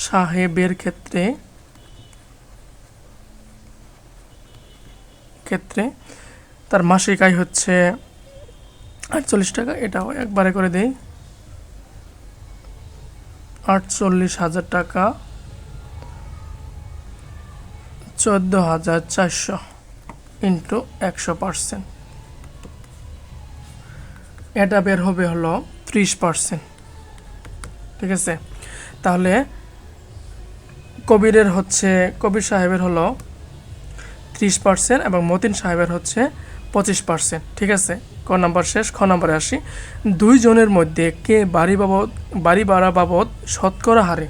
সাহেবের ক্ষেত্রে তার মাসিক আয় হচ্ছে 48 টাকা। এটাও একবারে করে দেই, 48,000 টাকা 14,400 ইন্টু 100%। এটা বের হবে হলো 30%। ঠিক আছে, তাহলে কবির সাহেবের হলো 30% এবং মতিন সাহেবের হচ্ছে 25%। ঠিক আছে, ক নাম্বার শেষ। খ নাম্বারে আসি, 2 জনের মধ্যে কে বাড়ি ভাড়া বাবদ শতকরা হারে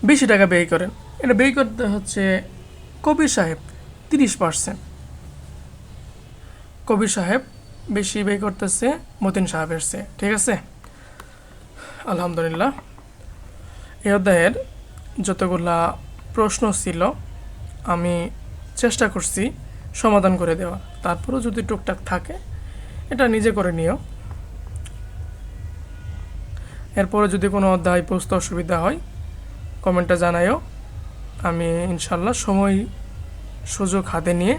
বেশি টাকা ব্যয় করেন? এটা ব্যয় করতে হচ্ছে কবির সাহেব 30%। কবির সাহেব বেশি ব্যয় করতেছে মতিন সাহেবের চেয়ে। ঠিক আছে, আলহামদুলিল্লাহ। এই অধ্যায়ের যতগুলা প্রশ্ন ছিল আমি চেষ্টা করছি সমাধান করে দেওয়ার, তারপরেও যদি টুকটাক থাকে এটা নিজে করে নিও। এরপরে যদি কোনো অধ্যায় বুঝতে অসুবিধা হয় কমেন্টে জানাইও। আমি ইনশাল্লাহ সময় সুযোগ হাতে নিয়ে,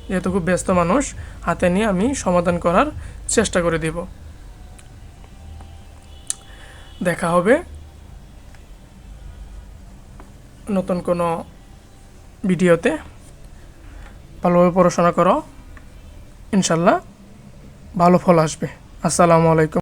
যেহেতু খুব ব্যস্ত মানুষ, হাতে নিয়ে আমি সমাধান করার চেষ্টা করে দেব। দেখা হবে নতুন কোনো ভিডিওতে। ভালোভাবে পড়াশোনা করো, ইনশাল্লাহ ভালো ফল আসবে। আসসালামু আলাইকুম।